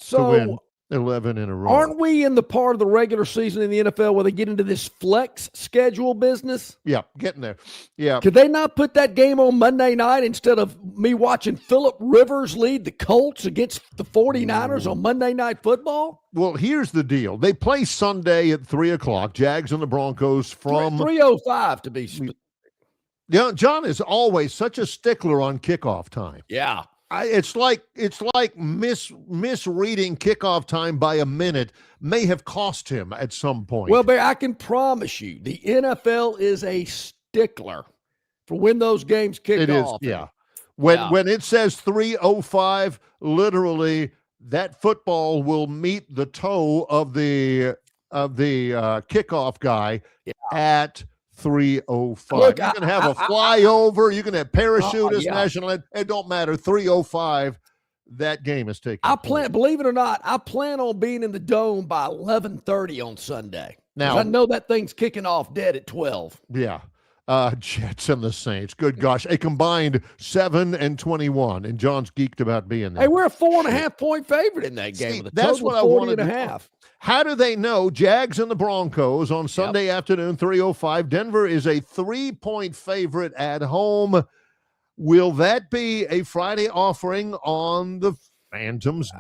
to win 11 in a row. Aren't we in the part of the regular season in the NFL where they get into this flex schedule business? Yeah, getting there. Yeah. Could they not put that game on Monday night instead of me watching Phillip Rivers lead the Colts against the 49ers on Monday Night Football? Well, here's the deal. They play Sunday at 3 o'clock, Jags and the Broncos from 3:05 to be specific. Yeah, John is always such a stickler on kickoff time. Yeah. It's like misreading kickoff time by a minute may have cost him at some point. Well, Barry, I can promise you the NFL is a stickler for when those games kick off. Yeah. When it says 3:05, literally that football will meet the toe of the kickoff guy at 3:05. Look, you can have a flyover. You can have parachutists, national. It don't matter. 3:05, that game is taking place. Believe it or not, I plan on being in the Dome by 11:30 on Sunday. Now I know that thing's kicking off dead at 12. Yeah. Jets and the Saints. Good gosh. A combined 7-21. And John's geeked about being there. Hey, we're a 4.5 point favorite in that game. See, that's what I wanted to to have. How do they know? Jags and the Broncos on Sunday afternoon, 3:05. Denver is a 3-point favorite at home. Will that be a Friday offering on the Phantoms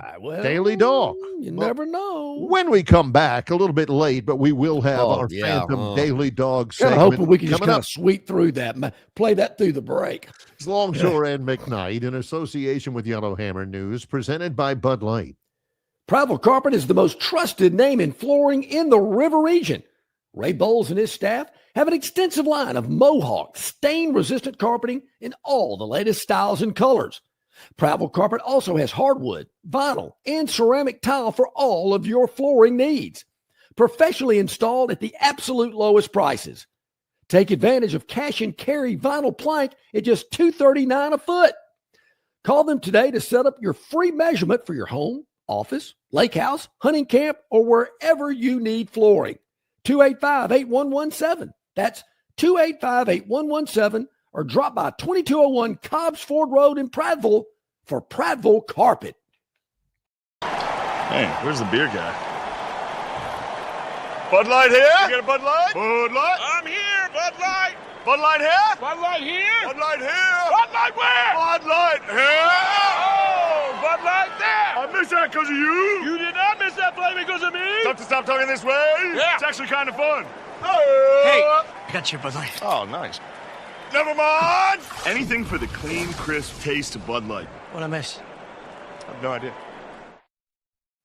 Daily Dog? You never know. When we come back, a little bit late, but we will have our Phantom Daily Dog segment. Hoping we can just coming kind of sweep through that, play that through the break. It's Longshore and McKnight in association with Yellowhammer News, presented by Bud Light. Prattville Carpet is the most trusted name in flooring in the river region. Ray Bowles and his staff have an extensive line of Mohawk stain-resistant carpeting in all the latest styles and colors. Prattville Carpet also has hardwood, vinyl, and ceramic tile for all of your flooring needs. Professionally installed at the absolute lowest prices. Take advantage of cash and carry vinyl plank at just $239 a foot. Call them today to set up your free measurement for your home, office, lake house, hunting camp, or wherever you need flooring. 285-8117. That's 285-8117. Or drop by 2201 Cobbs Ford Road in Prattville for Prattville Carpet. Hey, where's the beer guy? Bud Light here? You got a Bud Light? Bud Light? I'm here, Bud Light. Bud Light here? Bud Light here? Bud Light here? Bud Light where? Bud Light here? Oh, Bud Light there. I missed that because of you. You did not miss that play because of me. Tough to stop talking this way? Yeah. It's actually kind of fun. Hey, I got your Bud Light. Oh, nice. Never mind. Anything for the clean, crisp taste of Bud Light. What I miss? I have no idea.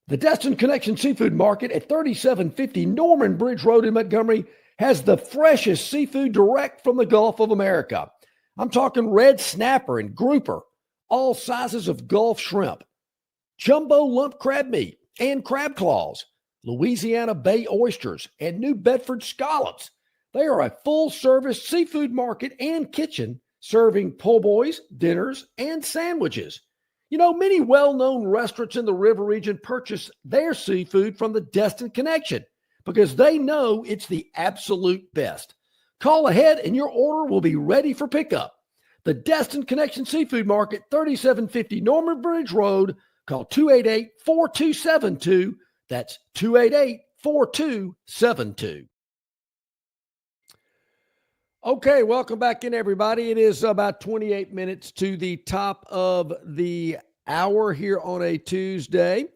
The Destin Connection Seafood Market at 3750 Norman Bridge Road in Montgomery has the freshest seafood direct from the Gulf of America. I'm talking red snapper and grouper, all sizes of Gulf shrimp, jumbo lump crab meat and crab claws, Louisiana Bay oysters, and New Bedford scallops. They are a full-service seafood market and kitchen serving po' boys, dinners, and sandwiches. You know, many well-known restaurants in the river region purchase their seafood from the Destin Connection because they know it's the absolute best. Call ahead and your order will be ready for pickup. The Destin Connection Seafood Market, 3750 Norman Bridge Road. Call 288-4272. That's 288-4272. Okay, welcome back in, everybody. It is about 28 minutes to the top of the hour here on a Tuesday.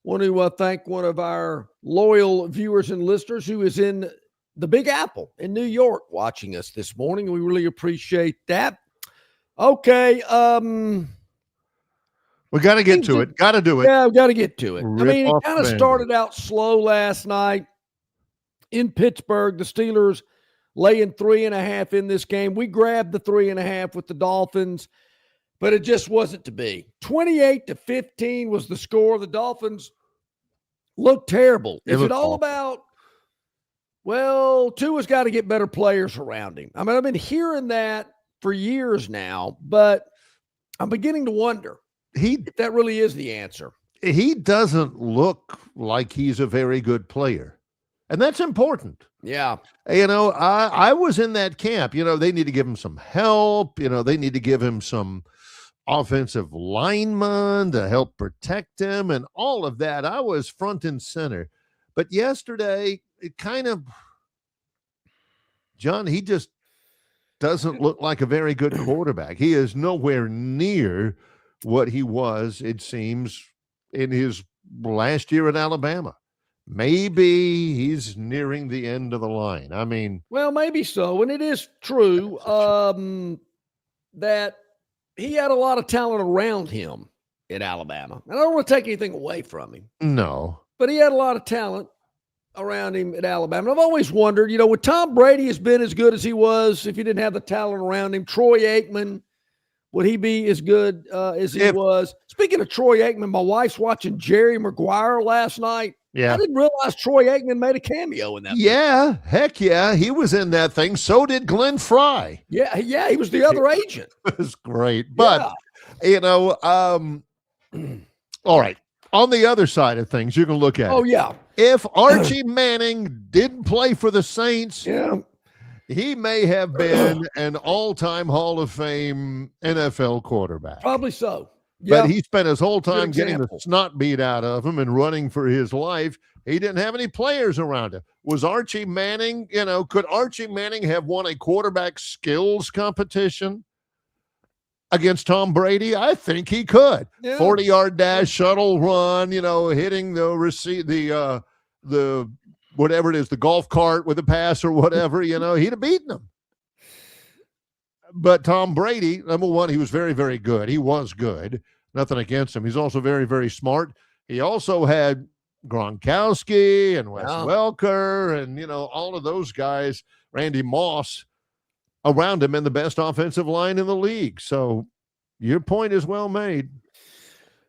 Want to thank one of our loyal viewers and listeners who is in the Big Apple in New York watching us this morning. We really appreciate that. Okay. We got to get to it. Got to do it. Yeah, we got to get to it. I mean, it kind of started out slow last night in Pittsburgh. The Steelers laying 3.5 in this game. We grabbed the 3.5 with the Dolphins, but it just wasn't to be. 28-15 was the score. The Dolphins looked terrible. Is it all about, well, Tua's got to get better players around him? I mean, I've been hearing that for years now, but I'm beginning to wonder if that really is the answer. He doesn't look like he's a very good player, and that's important. Yeah. You know, I was in that camp. You know, they need to give him some help. You know, they need to give him some offensive linemen to help protect him and all of that. I was front and center. But yesterday, it kind of, John, he just doesn't look like a very good quarterback. He is nowhere near what he was, it seems, in his last year at Alabama. Maybe he's nearing the end of the line. I mean, well, maybe so. And it is true that he had a lot of talent around him at Alabama. And I don't want to take anything away from him. No. But he had a lot of talent around him at Alabama. And I've always wondered, would Tom Brady has been as good as he was if he didn't have the talent around him? Troy Aikman, would he be as good as he was? Speaking of Troy Aikman, my wife's watching Jerry Maguire last night. Yeah. I didn't realize Troy Aikman made a cameo in that. Yeah, heck yeah. He was in that thing. So did Glenn Fry. Yeah, he was the other agent. It was great. But, all right. On the other side of things, you can look at it. Yeah. If Archie Manning didn't play for the Saints, he may have been an all-time Hall of Fame NFL quarterback. Probably so. But he spent his whole time getting the snot beat out of him and running for his life. He didn't have any players around him. Was Archie Manning, could Archie Manning have won a quarterback skills competition against Tom Brady? I think he could. 40-yard dash, shuttle run, hitting the whatever it is, the golf cart with a pass or whatever, he'd have beaten him. But Tom Brady, number one, he was very, very good. He was good. Nothing against him. He's also very, very smart. He also had Gronkowski and Wes Welker and, all of those guys, Randy Moss, around him in the best offensive line in the league. So your point is well made.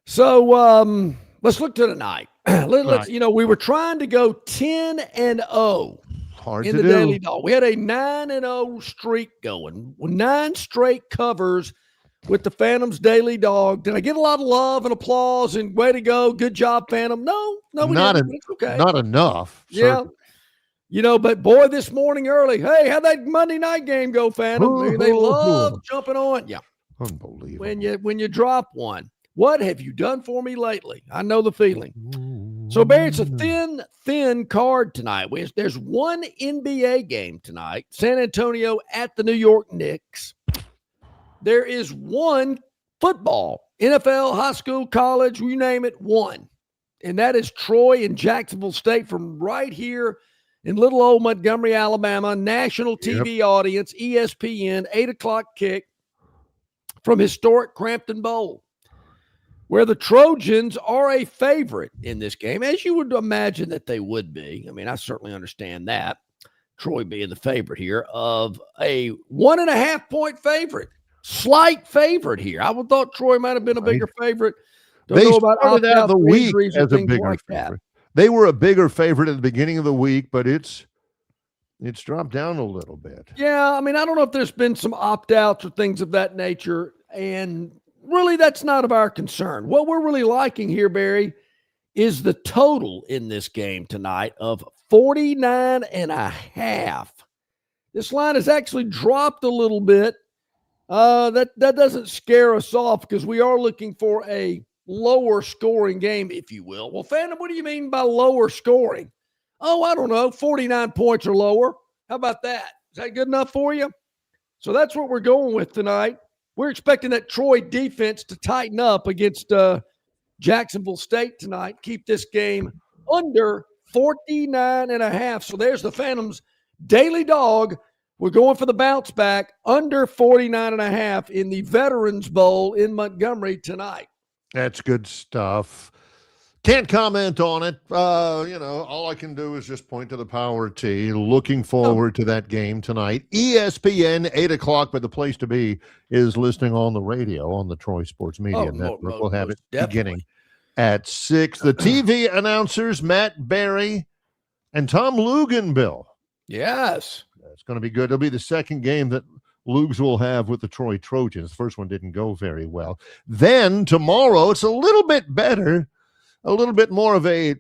So let's look to tonight. We were trying to go 10-0. Hard in to the do. Daily Dog. We had a 9-0 streak going. 9 straight covers with the Phantom's Daily Dog. Did I get a lot of love and applause and way to go? Good job, Phantom. No, we didn't. It's okay. Not enough. Yeah. Certainly. But boy, this morning early, hey, how'd that Monday night game go, Phantom? They love jumping on you. Unbelievable. When you drop one. What have you done for me lately? I know the feeling. So, Barry, it's a thin card tonight. There's one NBA game tonight, San Antonio at the New York Knicks. There is one football, NFL, high school, college, you name it, one. And that is Troy and Jacksonville State from right here in little old Montgomery, Alabama. National TV audience, ESPN, 8 o'clock kick from historic Crampton Bowl, where the Trojans are a favorite in this game, as you would imagine that they would be. I mean, I certainly understand that. Troy being the favorite here of a 1.5-point favorite. Slight favorite here. I would thought Troy might have been a bigger favorite. They started out the week as a bigger favorite. They were a bigger favorite at the beginning of the week, but it's dropped down a little bit. Yeah, I mean, I don't know if there's been some opt-outs or things of that nature, and really, that's not of our concern. What we're really liking here, Barry, is the total in this game tonight of 49.5. This line has actually dropped a little bit. That doesn't scare us off because we are looking for a lower scoring game, if you will. Well, Phantom, what do you mean by lower scoring? Oh, I don't know, 49 points or lower. How about that? Is that good enough for you? So that's what we're going with tonight. We're expecting that Troy defense to tighten up against Jacksonville State tonight, keep this game under 49.5. So there's the Phantoms' Daily Dog. We're going for the bounce back under 49.5 in the Veterans Bowl in Montgomery tonight. That's good stuff. Can't comment on it. All I can do is just point to the Power T. Looking forward to that game tonight. ESPN, 8 o'clock, but the place to be is listening on the radio on the Troy Sports Media Network. We'll have it beginning at 6. The TV announcers, Matt Berry and Tom Luganbill. Yes. It's going to be good. It'll be the second game that Lugs will have with the Troy Trojans. The first one didn't go very well. Then tomorrow, it's a little bit better. A little bit more of a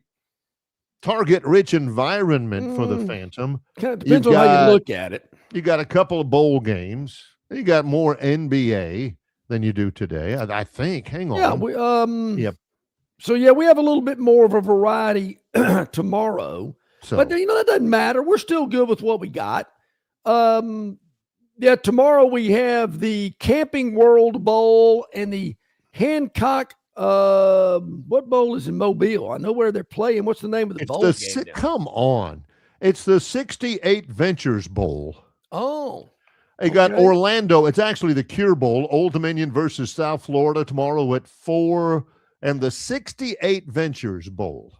target-rich environment for the Phantom. Kind of depends on how you look at it. You got a couple of bowl games. You got more NBA than you do today, I think. Hang on. Yep. So, we have a little bit more of a variety tomorrow. But, that doesn't matter. We're still good with what we got. Tomorrow we have the Camping World Bowl and the Hancock what bowl is in Mobile? I know where they're playing. What's the name of the bowl game? Come on. It's the 68 Ventures Bowl. Oh. They got Orlando. It's actually the Cure Bowl, Old Dominion versus South Florida tomorrow at 4, and the 68 Ventures Bowl.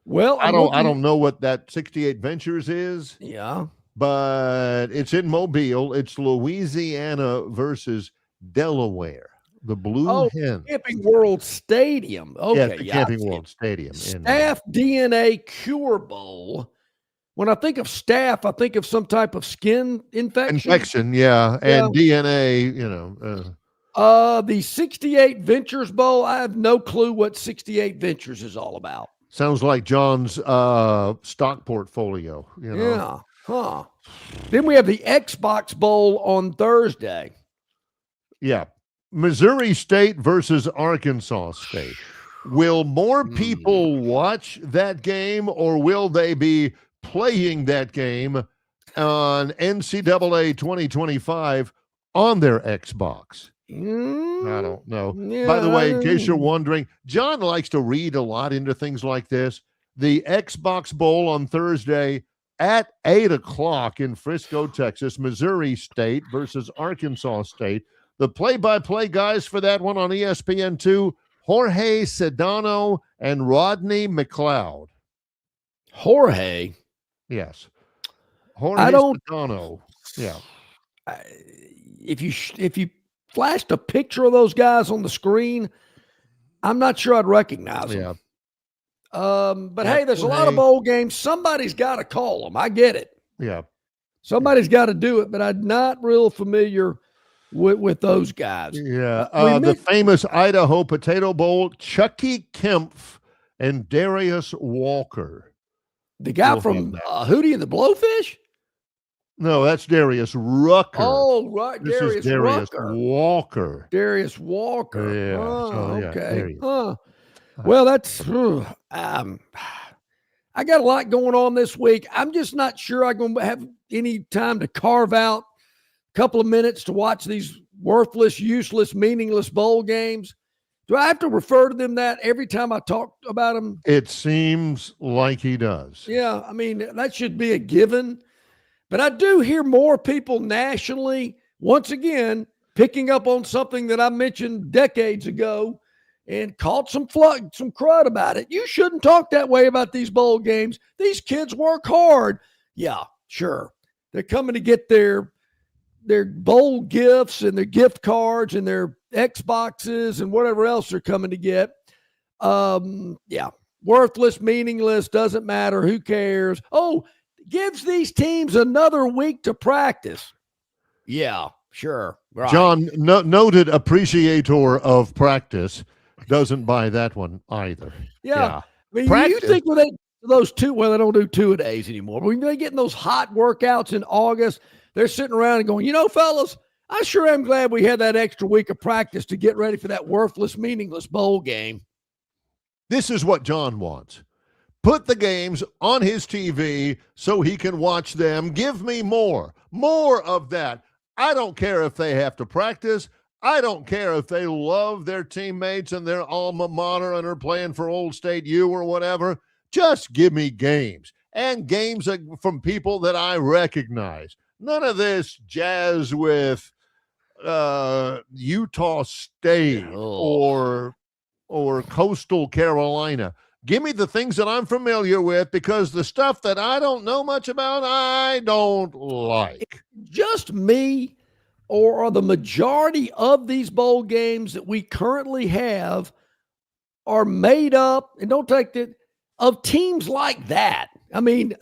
Well, I don't know what that 68 Ventures is. Yeah. But it's in Mobile. It's Louisiana versus Delaware. The Blue Hens. Camping World Stadium. Okay. Yeah, Camping World Stadium. Staff DNA Cure Bowl. When I think of staff, I think of some type of skin infection. Yeah. And DNA, the 68 Ventures Bowl, I have no clue what 68 Ventures is all about. Sounds like John's stock portfolio. Yeah. Huh. Then we have the Xbox Bowl on Thursday. Yeah. Missouri State versus Arkansas State. Will more people watch that game, or will they be playing that game on NCAA 2025 on their Xbox? I don't know. Yeah. By the way, in case you're wondering, John likes to read a lot into things like this. The Xbox Bowl on Thursday at 8 o'clock in Frisco, Texas, Missouri State versus Arkansas State. The play-by-play guys for that one on ESPN2, Jorge Sedano and Rodney McLeod. Jorge? Yes. Jorge Sedano. Yeah. If you flashed a picture of those guys on the screen, I'm not sure I'd recognize them. Yeah. But hey, there's a lot of bowl games. Somebody's got to call them. I get it. Yeah. Somebody's got to do it, but I'm not real familiar with those guys. Yeah. The famous Idaho Potato Bowl, Chucky Kempf and Darius Walker. The guy from Hootie and the Blowfish? No, that's Darius Rucker. Oh, right. This is Darius Walker. Darius Walker. Yeah. Okay. Well, that's I got a lot going on this week. I'm just not sure I'm going to have any time to carve out a couple of minutes to watch these worthless, useless, meaningless bowl games. Do I have to refer to them that every time I talk about them? It seems like he does. Yeah, I mean, that should be a given. But I do hear more people nationally, once again, picking up on something that I mentioned decades ago and caught some crud about it. You shouldn't talk that way about these bowl games. These kids work hard. Yeah, sure. They're coming to get their bowl gifts and their gift cards and their Xboxes and whatever else they're coming to get. Yeah, worthless, meaningless, doesn't matter. Who cares? Oh, gives these teams another week to practice. Yeah, sure. Right. John, noted appreciator of practice, doesn't buy that one either. Yeah. I mean, you think when those they don't do 2-a-days anymore. But when they get in those hot workouts in August, they're sitting around and going, fellas, I sure am glad we had that extra week of practice to get ready for that worthless, meaningless bowl game. This is what John wants. Put the games on his TV so he can watch them. Give me more of that. I don't care if they have to practice. I don't care if they love their teammates and their alma mater and are playing for Old State U or whatever. Just give me games, and games from people that I recognize. None of this jazz with Utah State or Coastal Carolina. Give me the things that I'm familiar with, because the stuff that I don't know much about, I don't like. Just me, or are the majority of these bowl games that we currently have are made up, and don't take that, of teams like that? I mean,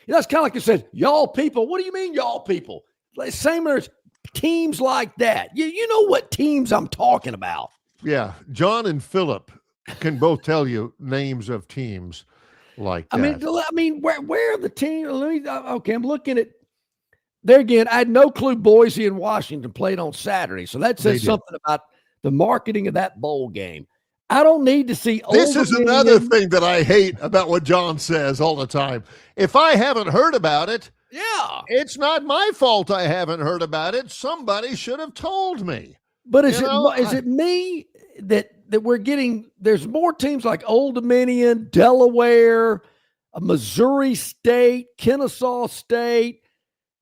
that's kind of like you said, y'all people. What do you mean, y'all people? Same as teams like that. You know what teams I'm talking about. Yeah, John and Philip can both tell you names of teams like that. I mean, where are the teams? Okay, I'm looking at there again. I had no clue Boise and Washington played on Saturday, so that says something about the marketing of that bowl game. I don't need to see. This is another thing that I hate about what John says all the time. If I haven't heard about it, it's not my fault I haven't heard about it. Somebody should have told me. But is it me that we're getting? There's more teams like Old Dominion, Delaware, Missouri State, Kennesaw State.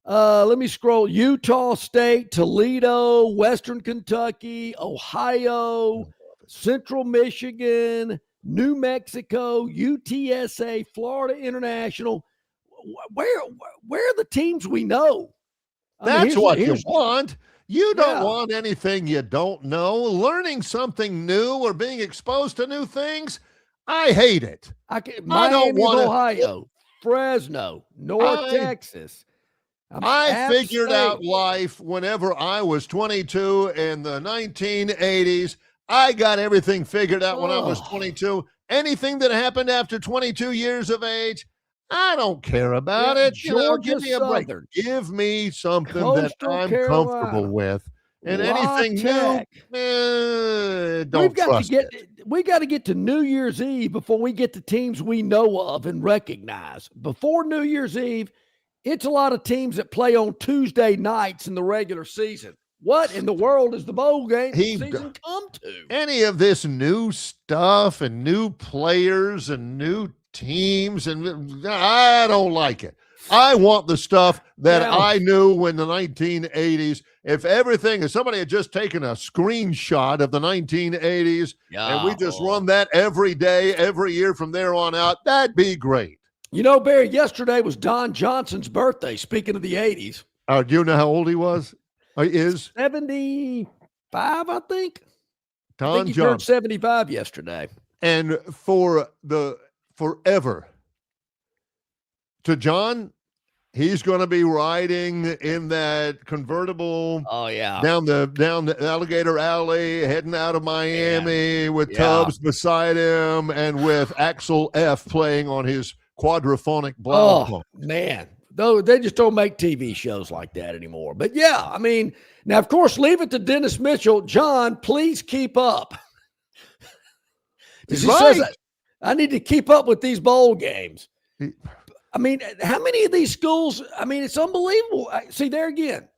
Let me scroll. Utah State, Toledo, Western Kentucky, Ohio, Central Michigan, New Mexico, UTSA, Florida International. Where are the teams we know? That's what you want. You don't want anything you don't know. Learning something new or being exposed to new things, I hate it. Miami, Ohio, Fresno, North Texas. I figured out life whenever I was 22 in the 1980s. I got everything figured out when I was 22. Anything that happened after 22 years of age, I don't care about it. Georgia Give me a break. Southern. Give me something Coastal that I'm Carolina. comfortable with. And La anything Tech. new, don't trust it. We got to get to New Year's Eve before we get to teams we know of and recognize. Before New Year's Eve, it's a lot of teams that play on Tuesday nights in the regular season. What in the world is the bowl game season come to? Any of this new stuff and new players and new teams, and I don't like it. I want the stuff that I knew in the 1980s. If somebody had just taken a screenshot of the 1980s and we just run that every day, every year from there on out, that'd be great. You know, Barry, yesterday was Don Johnson's birthday, speaking of the 80s. Do you know how old he was? Is 75, I think. Don he Johnson turned 75 yesterday. And for the forever to John, he's going to be riding in that convertible. Oh yeah, down the Alligator Alley, heading out of Miami with Tubbs beside him, and with Axel F playing on his quadraphonic blouse. Oh man, though they just don't make TV shows like that anymore. But yeah, I mean, now of course, leave it to Dennis Mitchell. John, please keep up. He says, I need to keep up with these bowl games. I mean, how many of these schools? I mean, it's unbelievable. See, there again,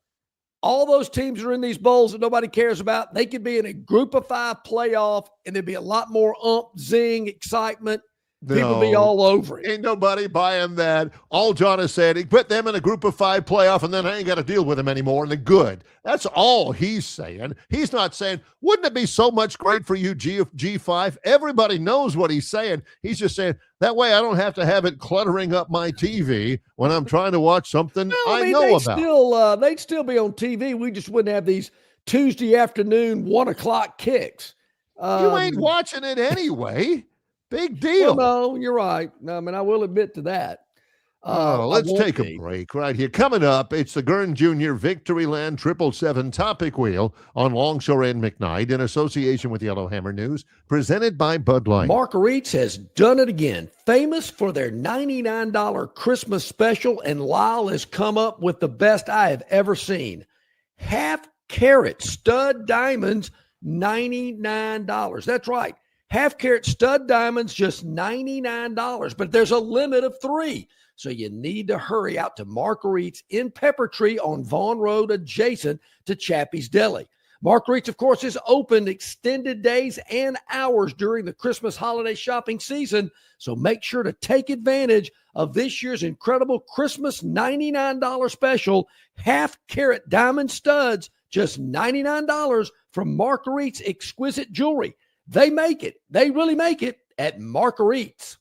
all those teams are in these bowls that nobody cares about. They could be in a group of 5 playoff, and there'd be a lot more zing, excitement. People be all over it. Ain't nobody buying that. All John has said, he put them in a group of 5 playoff, and then I ain't got to deal with them anymore, and they're good. That's all he's saying. He's not saying, wouldn't it be so much great for you, G5? Everybody knows what he's saying. He's just saying, that way I don't have to have it cluttering up my TV when I'm trying to watch something I know about. They'd still be on TV. We just wouldn't have these Tuesday afternoon 1 o'clock kicks. You ain't watching it anyway. Big deal. Well, no, you're right. No, I mean, I will admit to that. Let's take a break right here. Coming up, it's the Gurn Jr. Victoryland 777 Topic Wheel on Longshore and McKnight in association with Yellowhammer News, presented by Bud Light. Marguerite's has done it again. Famous for their $99 Christmas special, and Lyle has come up with the best I have ever seen. Half-carat stud diamonds, $99. That's right. Half-carat stud diamonds, just $99, but there's a limit of 3. So you need to hurry out to Marguerite's in Pepper Tree on Vaughn Road, adjacent to Chappie's Deli. Marguerite's, of course, is open extended days and hours during the Christmas holiday shopping season. So make sure to take advantage of this year's incredible Christmas $99 special. Half-carat diamond studs, just $99 from Marguerite's Exquisite Jewelry. They make it. They really make it at Marguerite's.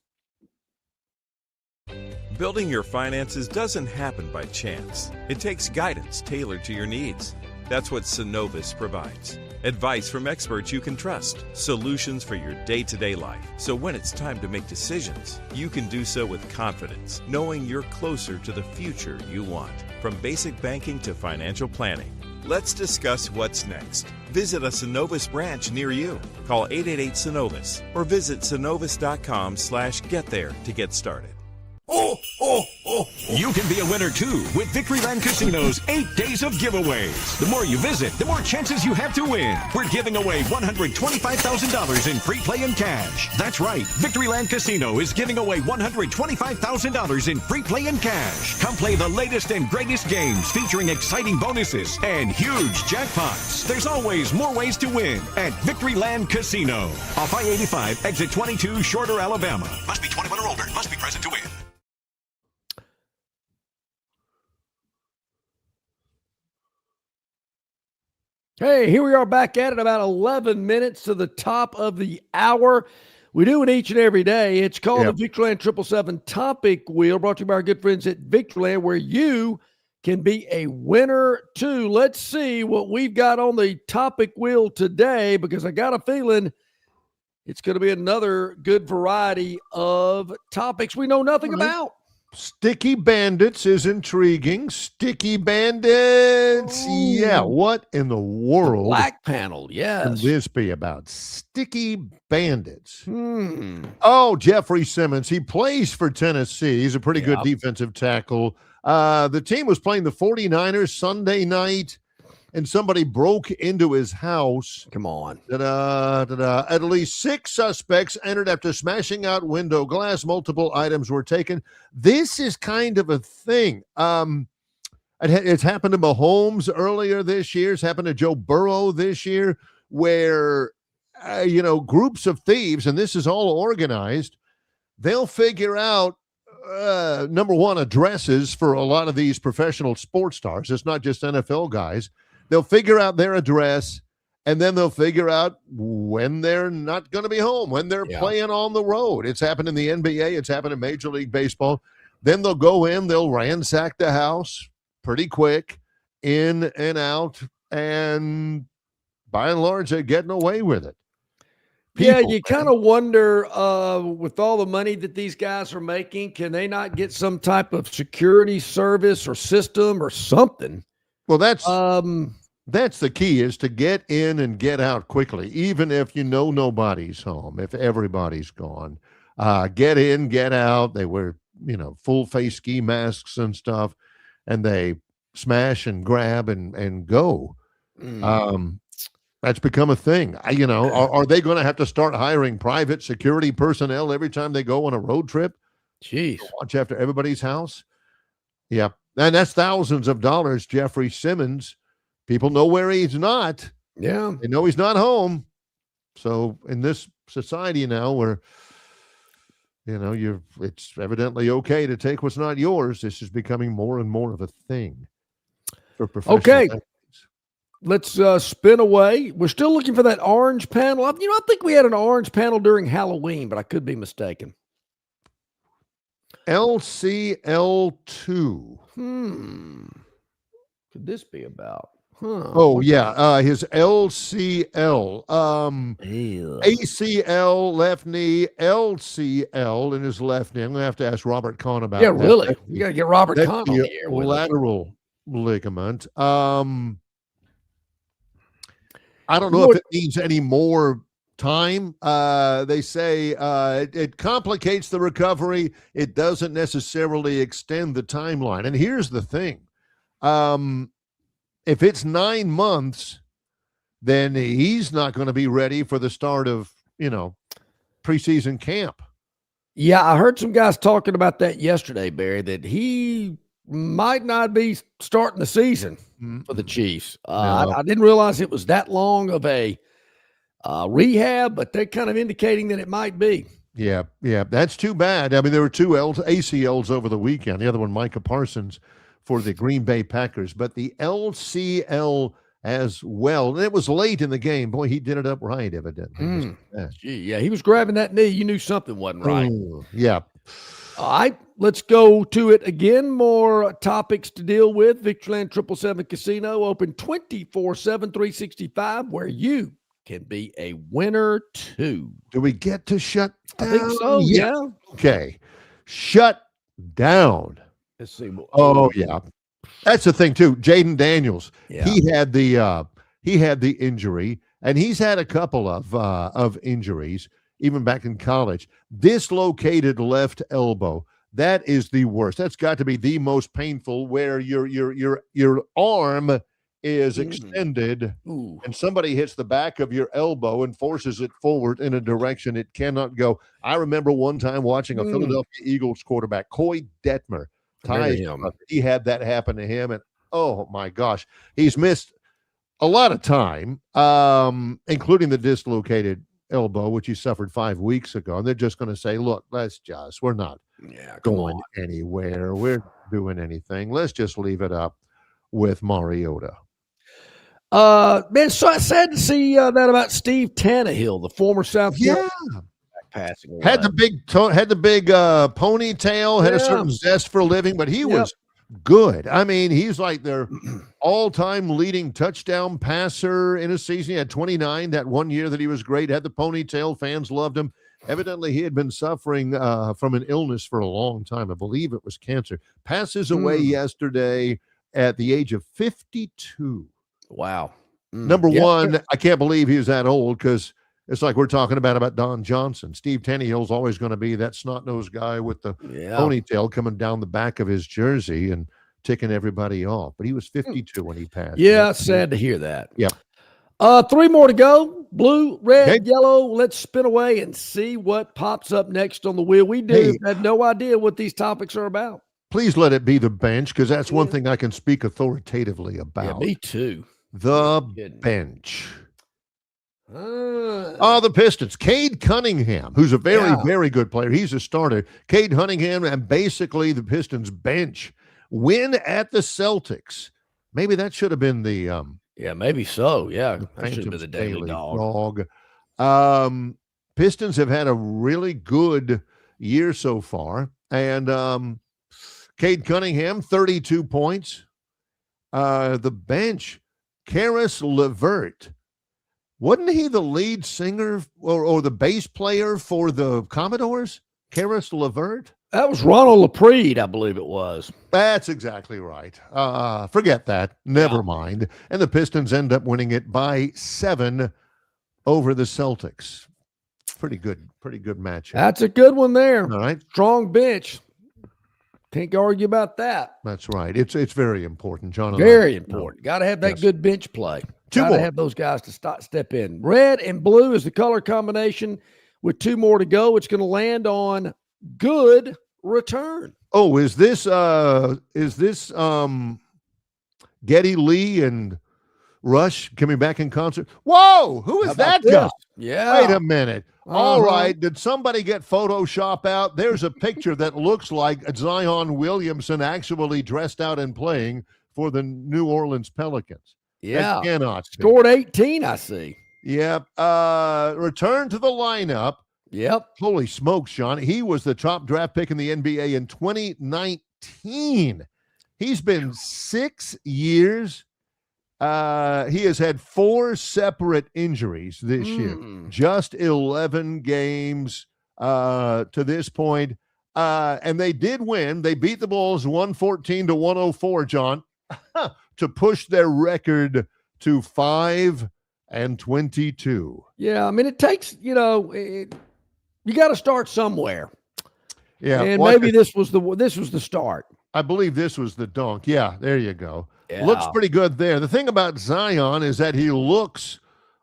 Building your finances doesn't happen by chance. It takes guidance tailored to your needs. That's what Synovus provides. Advice from experts you can trust. Solutions for your day-to-day life. So when it's time to make decisions, you can do so with confidence, knowing you're closer to the future you want. From basic banking to financial planning. Let's discuss what's next. Visit a Synovus branch near you. Call 888-SYNOVUS or visit synovus.com/get there to get started. You can be a winner too with Victoryland Casino's 8 days of giveaways. The more you visit, the more chances you have to win. We're giving away $125,000 in free play and cash. That's right, Victoryland Casino is giving away $125,000 in free play and cash. Come play the latest and greatest games featuring exciting bonuses and huge jackpots. There's always more ways to win at Victoryland Casino. Off I-85, exit 22, Shorter, Alabama. Must be 21 or older. Must be present to win. Hey, here we are back at it, about 11 minutes to the top of the hour. We do it each and every day. It's called the Victoryland 777 Topic Wheel, brought to you by our good friends at Victoryland, where you can be a winner too. Let's see what we've got on the topic wheel today, because I got a feeling it's going to be another good variety of topics we know nothing about. Sticky Bandits is intriguing. Sticky Bandits. Ooh. Yeah, what in the world? The black panel, yes. Can this be about? Sticky Bandits. Oh, Jeffrey Simmons. He plays for Tennessee. He's a pretty good defensive tackle. The team was playing the 49ers Sunday night, and somebody broke into his house. Come on. At least 6 suspects entered after smashing out window glass. Multiple items were taken. This is kind of a thing. It's happened to Mahomes earlier this year. It's happened to Joe Burrow this year, where, groups of thieves, and this is all organized, they'll figure out, number one, addresses for a lot of these professional sports stars. It's not just NFL guys. They'll figure out their address, and then they'll figure out when they're not going to be home, when they're playing on the road. It's happened in the NBA. It's happened in Major League Baseball. Then they'll go in, they'll ransack the house pretty quick, in and out, and by and large, they're getting away with it. You kind of wonder, with all the money that these guys are making, can they not get some type of security service or system or something? Well, that's the key, is to get in and get out quickly, even if nobody's home, if everybody's gone. Get in, get out. They wear, full face ski masks and stuff, and they smash and grab and go. That's become a thing. Are they going to have to start hiring private security personnel every time they go on a road trip? Jeez. Watch after everybody's house? Yeah. And that's thousands of dollars. Jeffrey Simmons, people know where he's not. Yeah. They know he's not home. So in this society now where, it's evidently okay to take what's not yours, this is becoming more and more of a thing for professional athletes. Let's spin away. We're still looking for that orange panel. I think we had an orange panel during Halloween, but I could be mistaken. LCL2. Could this be about? Oh, yeah. His LCL. ACL, left knee, LCL in his left knee. I'm going to have to ask Robert Kahn about that. Yeah, really. You got to get Robert Kahn on the air with lateral ligament. I don't know if it needs any more time. They say it complicates the recovery. It doesn't necessarily extend the timeline. And here's the thing. If it's 9 months, then he's not going to be ready for the start of, preseason camp. Yeah, I heard some guys talking about that yesterday, Barry, that he might not be starting the season for the Chiefs. I didn't realize it was that long of a rehab, but they're kind of indicating that it might be. Yeah, that's too bad. I mean, there were 2 ACLs over the weekend. The other one, Micah Parsons, for the Green Bay Packers. But the LCL as well, and it was late in the game. Boy, he did it up right, evidently. Yeah, he was grabbing that knee. You knew something wasn't right. Yeah. All right, let's go to it again. More topics to deal with. Victoryland 777 Casino, open 24/7, 365, where you can be a winner too. Do we get to shut down? I think so, yeah. Okay. Shut down. Let's see. Oh, yeah. That's the thing, too. Jaden Daniels, he had the injury, and he's had a couple of injuries, even back in college. Dislocated left elbow. That is the worst. That's got to be the most painful, where your arm is extended and somebody hits the back of your elbow and forces it forward in a direction it cannot go. I remember one time watching a Philadelphia Eagles quarterback, Coy Detmer. He had that happen to him, and oh my gosh, he's missed a lot of time, including the dislocated elbow, which he suffered 5 weeks ago. And they're just going to say, look, we're not going anywhere. We're doing anything. Let's just leave it up with Mariota. Man, so sad to see that about Steve Tannehill, the former South Carolina passing away. Had the big ponytail, had a certain zest for a living, but he was good. I mean, he's like their all-time leading touchdown passer in a season. He had 29 that one year that he was great. Had the ponytail. Fans loved him. Evidently, he had been suffering from an illness for a long time. I believe it was cancer. Passes away yesterday at the age of 52. Wow. Number one, I can't believe he was that old because it's like we're talking about Don Johnson. Steve Tannehill's always going to be that snot-nosed guy with the ponytail coming down the back of his jersey and ticking everybody off. But he was 52 when he passed. Yeah, sad to hear that. Yeah. 3 more to go. Blue, red, yellow. Let's spin away and see what pops up next on the wheel. We had no idea what these topics are about. Please let it be the bench because that's one thing I can speak authoritatively about. Yeah, me too. The bench. The Pistons. Cade Cunningham, who's a very, very good player. He's a starter. Cade Cunningham and basically the Pistons bench win at the Celtics. Maybe that should have been the maybe so. Yeah, that should have been the Daily Dog. Pistons have had a really good year so far. And Cade Cunningham, 32 points. The bench, Karis LeVert. Wasn't he the lead singer or the bass player for the Commodores? Karis LeVert? That was Ronald Laprede, I believe it was. That's exactly right. Forget that. Never mind. And the Pistons end up winning it by 7 over the Celtics. Pretty good matchup. That's a good one there. All right. Strong bench. Can't argue about that. That's right. It's very important, John. Very important. Got to have that good bench play. Got to have those guys to step in. Red and blue is the color combination with 2 more to go. It's going to land on good return. Oh, is this Geddy Lee and Rush coming back in concert? Whoa, who is that guy? Yeah. Wait a minute. All right. Did somebody get Photoshop out? There's a picture that looks like Zion Williamson actually dressed out and playing for the New Orleans Pelicans. Yeah. That cannot be. Scored 18, I see. Yep. Return to the lineup. Yep. Holy smokes, Sean. He was the top draft pick in the NBA in 2019. He's been 6 years. He has had 4 separate injuries this year. Just 11 games to this point. And they did win. They beat the Bulls 114-104, John, to push their record to 5-22. Yeah, I mean, it takes, you got to start somewhere. Yeah, and maybe this was the start. I believe this was the dunk. Yeah, there you go. Yeah. Looks pretty good there. The thing about Zion is that he looks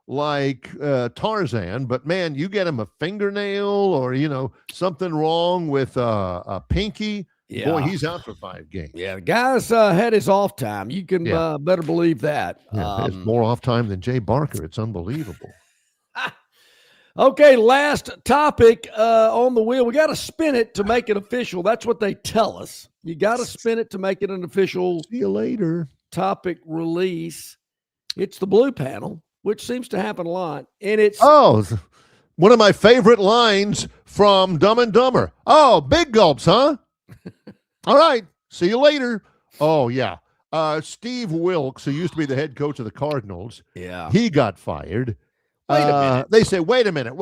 like Tarzan, but man, you get him a fingernail or something wrong with a pinky. Yeah. Boy, he's out for 5 games. Yeah, the guy's had his off time. You can better believe that. Yeah, it's more off time than Jay Barker. It's unbelievable. Okay, last topic on the wheel. We got to spin it to make it official. That's what they tell us. You got to spin it to make it an official. See you later. Topic release. It's the blue panel, which seems to happen a lot, and it's one of my favorite lines from Dumb and Dumber. Oh, big gulps, huh? All right. See you later. Oh yeah. Steve Wilkes, who used to be the head coach of the Cardinals. Yeah. He got fired. Wait a minute. They say, wait a minute.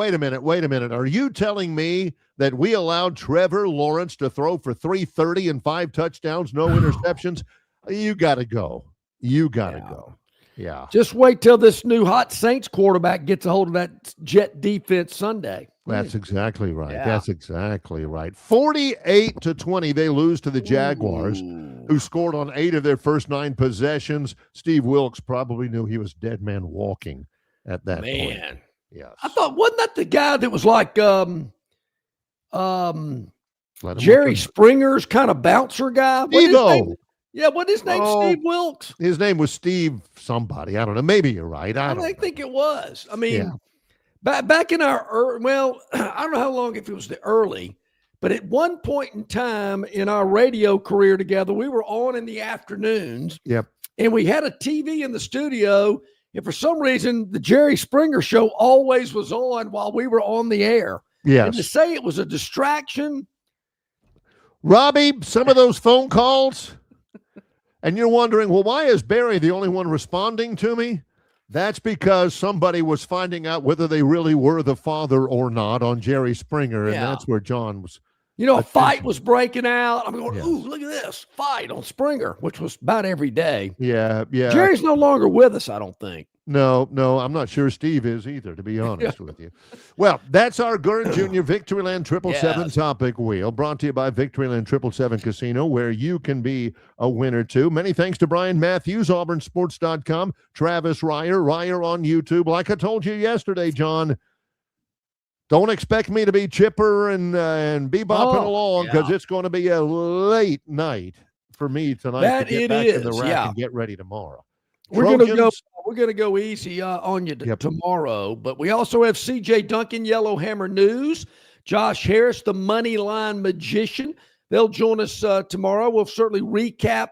Are you telling me that we allowed Trevor Lawrence to throw for 330 and 5 touchdowns, no interceptions? You got to go. Go. Yeah. Just wait till this new hot Saints quarterback gets a hold of that Jet defense Sunday. That's exactly right. Yeah. That's exactly right. 48-20, they lose to the Jaguars, who scored on 8 of their first 9 possessions. Steve Wilkes probably knew he was dead man walking at that point. Yes. I thought, wasn't that the guy that was like Jerry Springer's kind of bouncer guy? Yeah, what his name? Steve Wilkes? His name was Steve somebody. I don't know. Maybe you're right. I think it was. I mean, back in our I don't know how long, if it was the early, but at one point in time in our radio career together, we were on in the afternoons. Yep. And we had a TV in the studio, And for some reason, the Jerry Springer show always was on while we were on the air. Yes. And to say it was a distraction. Robbie, some of those phone calls, and you're wondering, well, why is Barry the only one responding to me? That's because somebody was finding out whether they really were the father or not on Jerry Springer, and that's where John was. A fight was breaking out. I'm going, Yes. ooh, look at this fight on Springer, which was about every day. Yeah. Jerry's no longer with us, I don't think. No, I'm not sure Steve is either, to be honest with you. Well, that's our Gurn Jr. Victoryland 777 topic wheel, brought to you by Victoryland 777 Casino, where you can be a winner too. Many thanks to Brian Matthews, auburnsports.com, Travis Ryer on YouTube. Like I told you yesterday, John, don't expect me to be chipper and bebopping along, because it's going to be a late night for me tonight to get back in the rack and get ready tomorrow. We're gonna go easy on you tomorrow, but we also have CJ Duncan, Yellowhammer News, Josh Harris, the Money Line Magician. They'll join us tomorrow. We'll certainly recap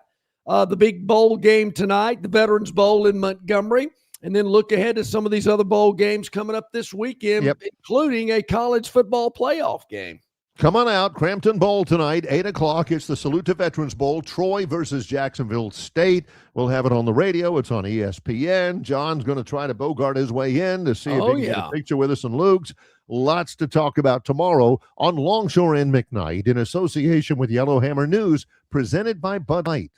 the big bowl game tonight, the Veterans Bowl in Montgomery, and then look ahead to some of these other bowl games coming up this weekend, including a college football playoff game. Come on out, Crampton Bowl tonight, 8 o'clock. It's the Salute to Veterans Bowl, Troy versus Jacksonville State. We'll have it on the radio. It's on ESPN. John's going to try to bogart his way in to see if he can get a picture with us and Luke's. Lots to talk about tomorrow on Longshore and McKnight in association with Yellowhammer News, presented by Bud Light.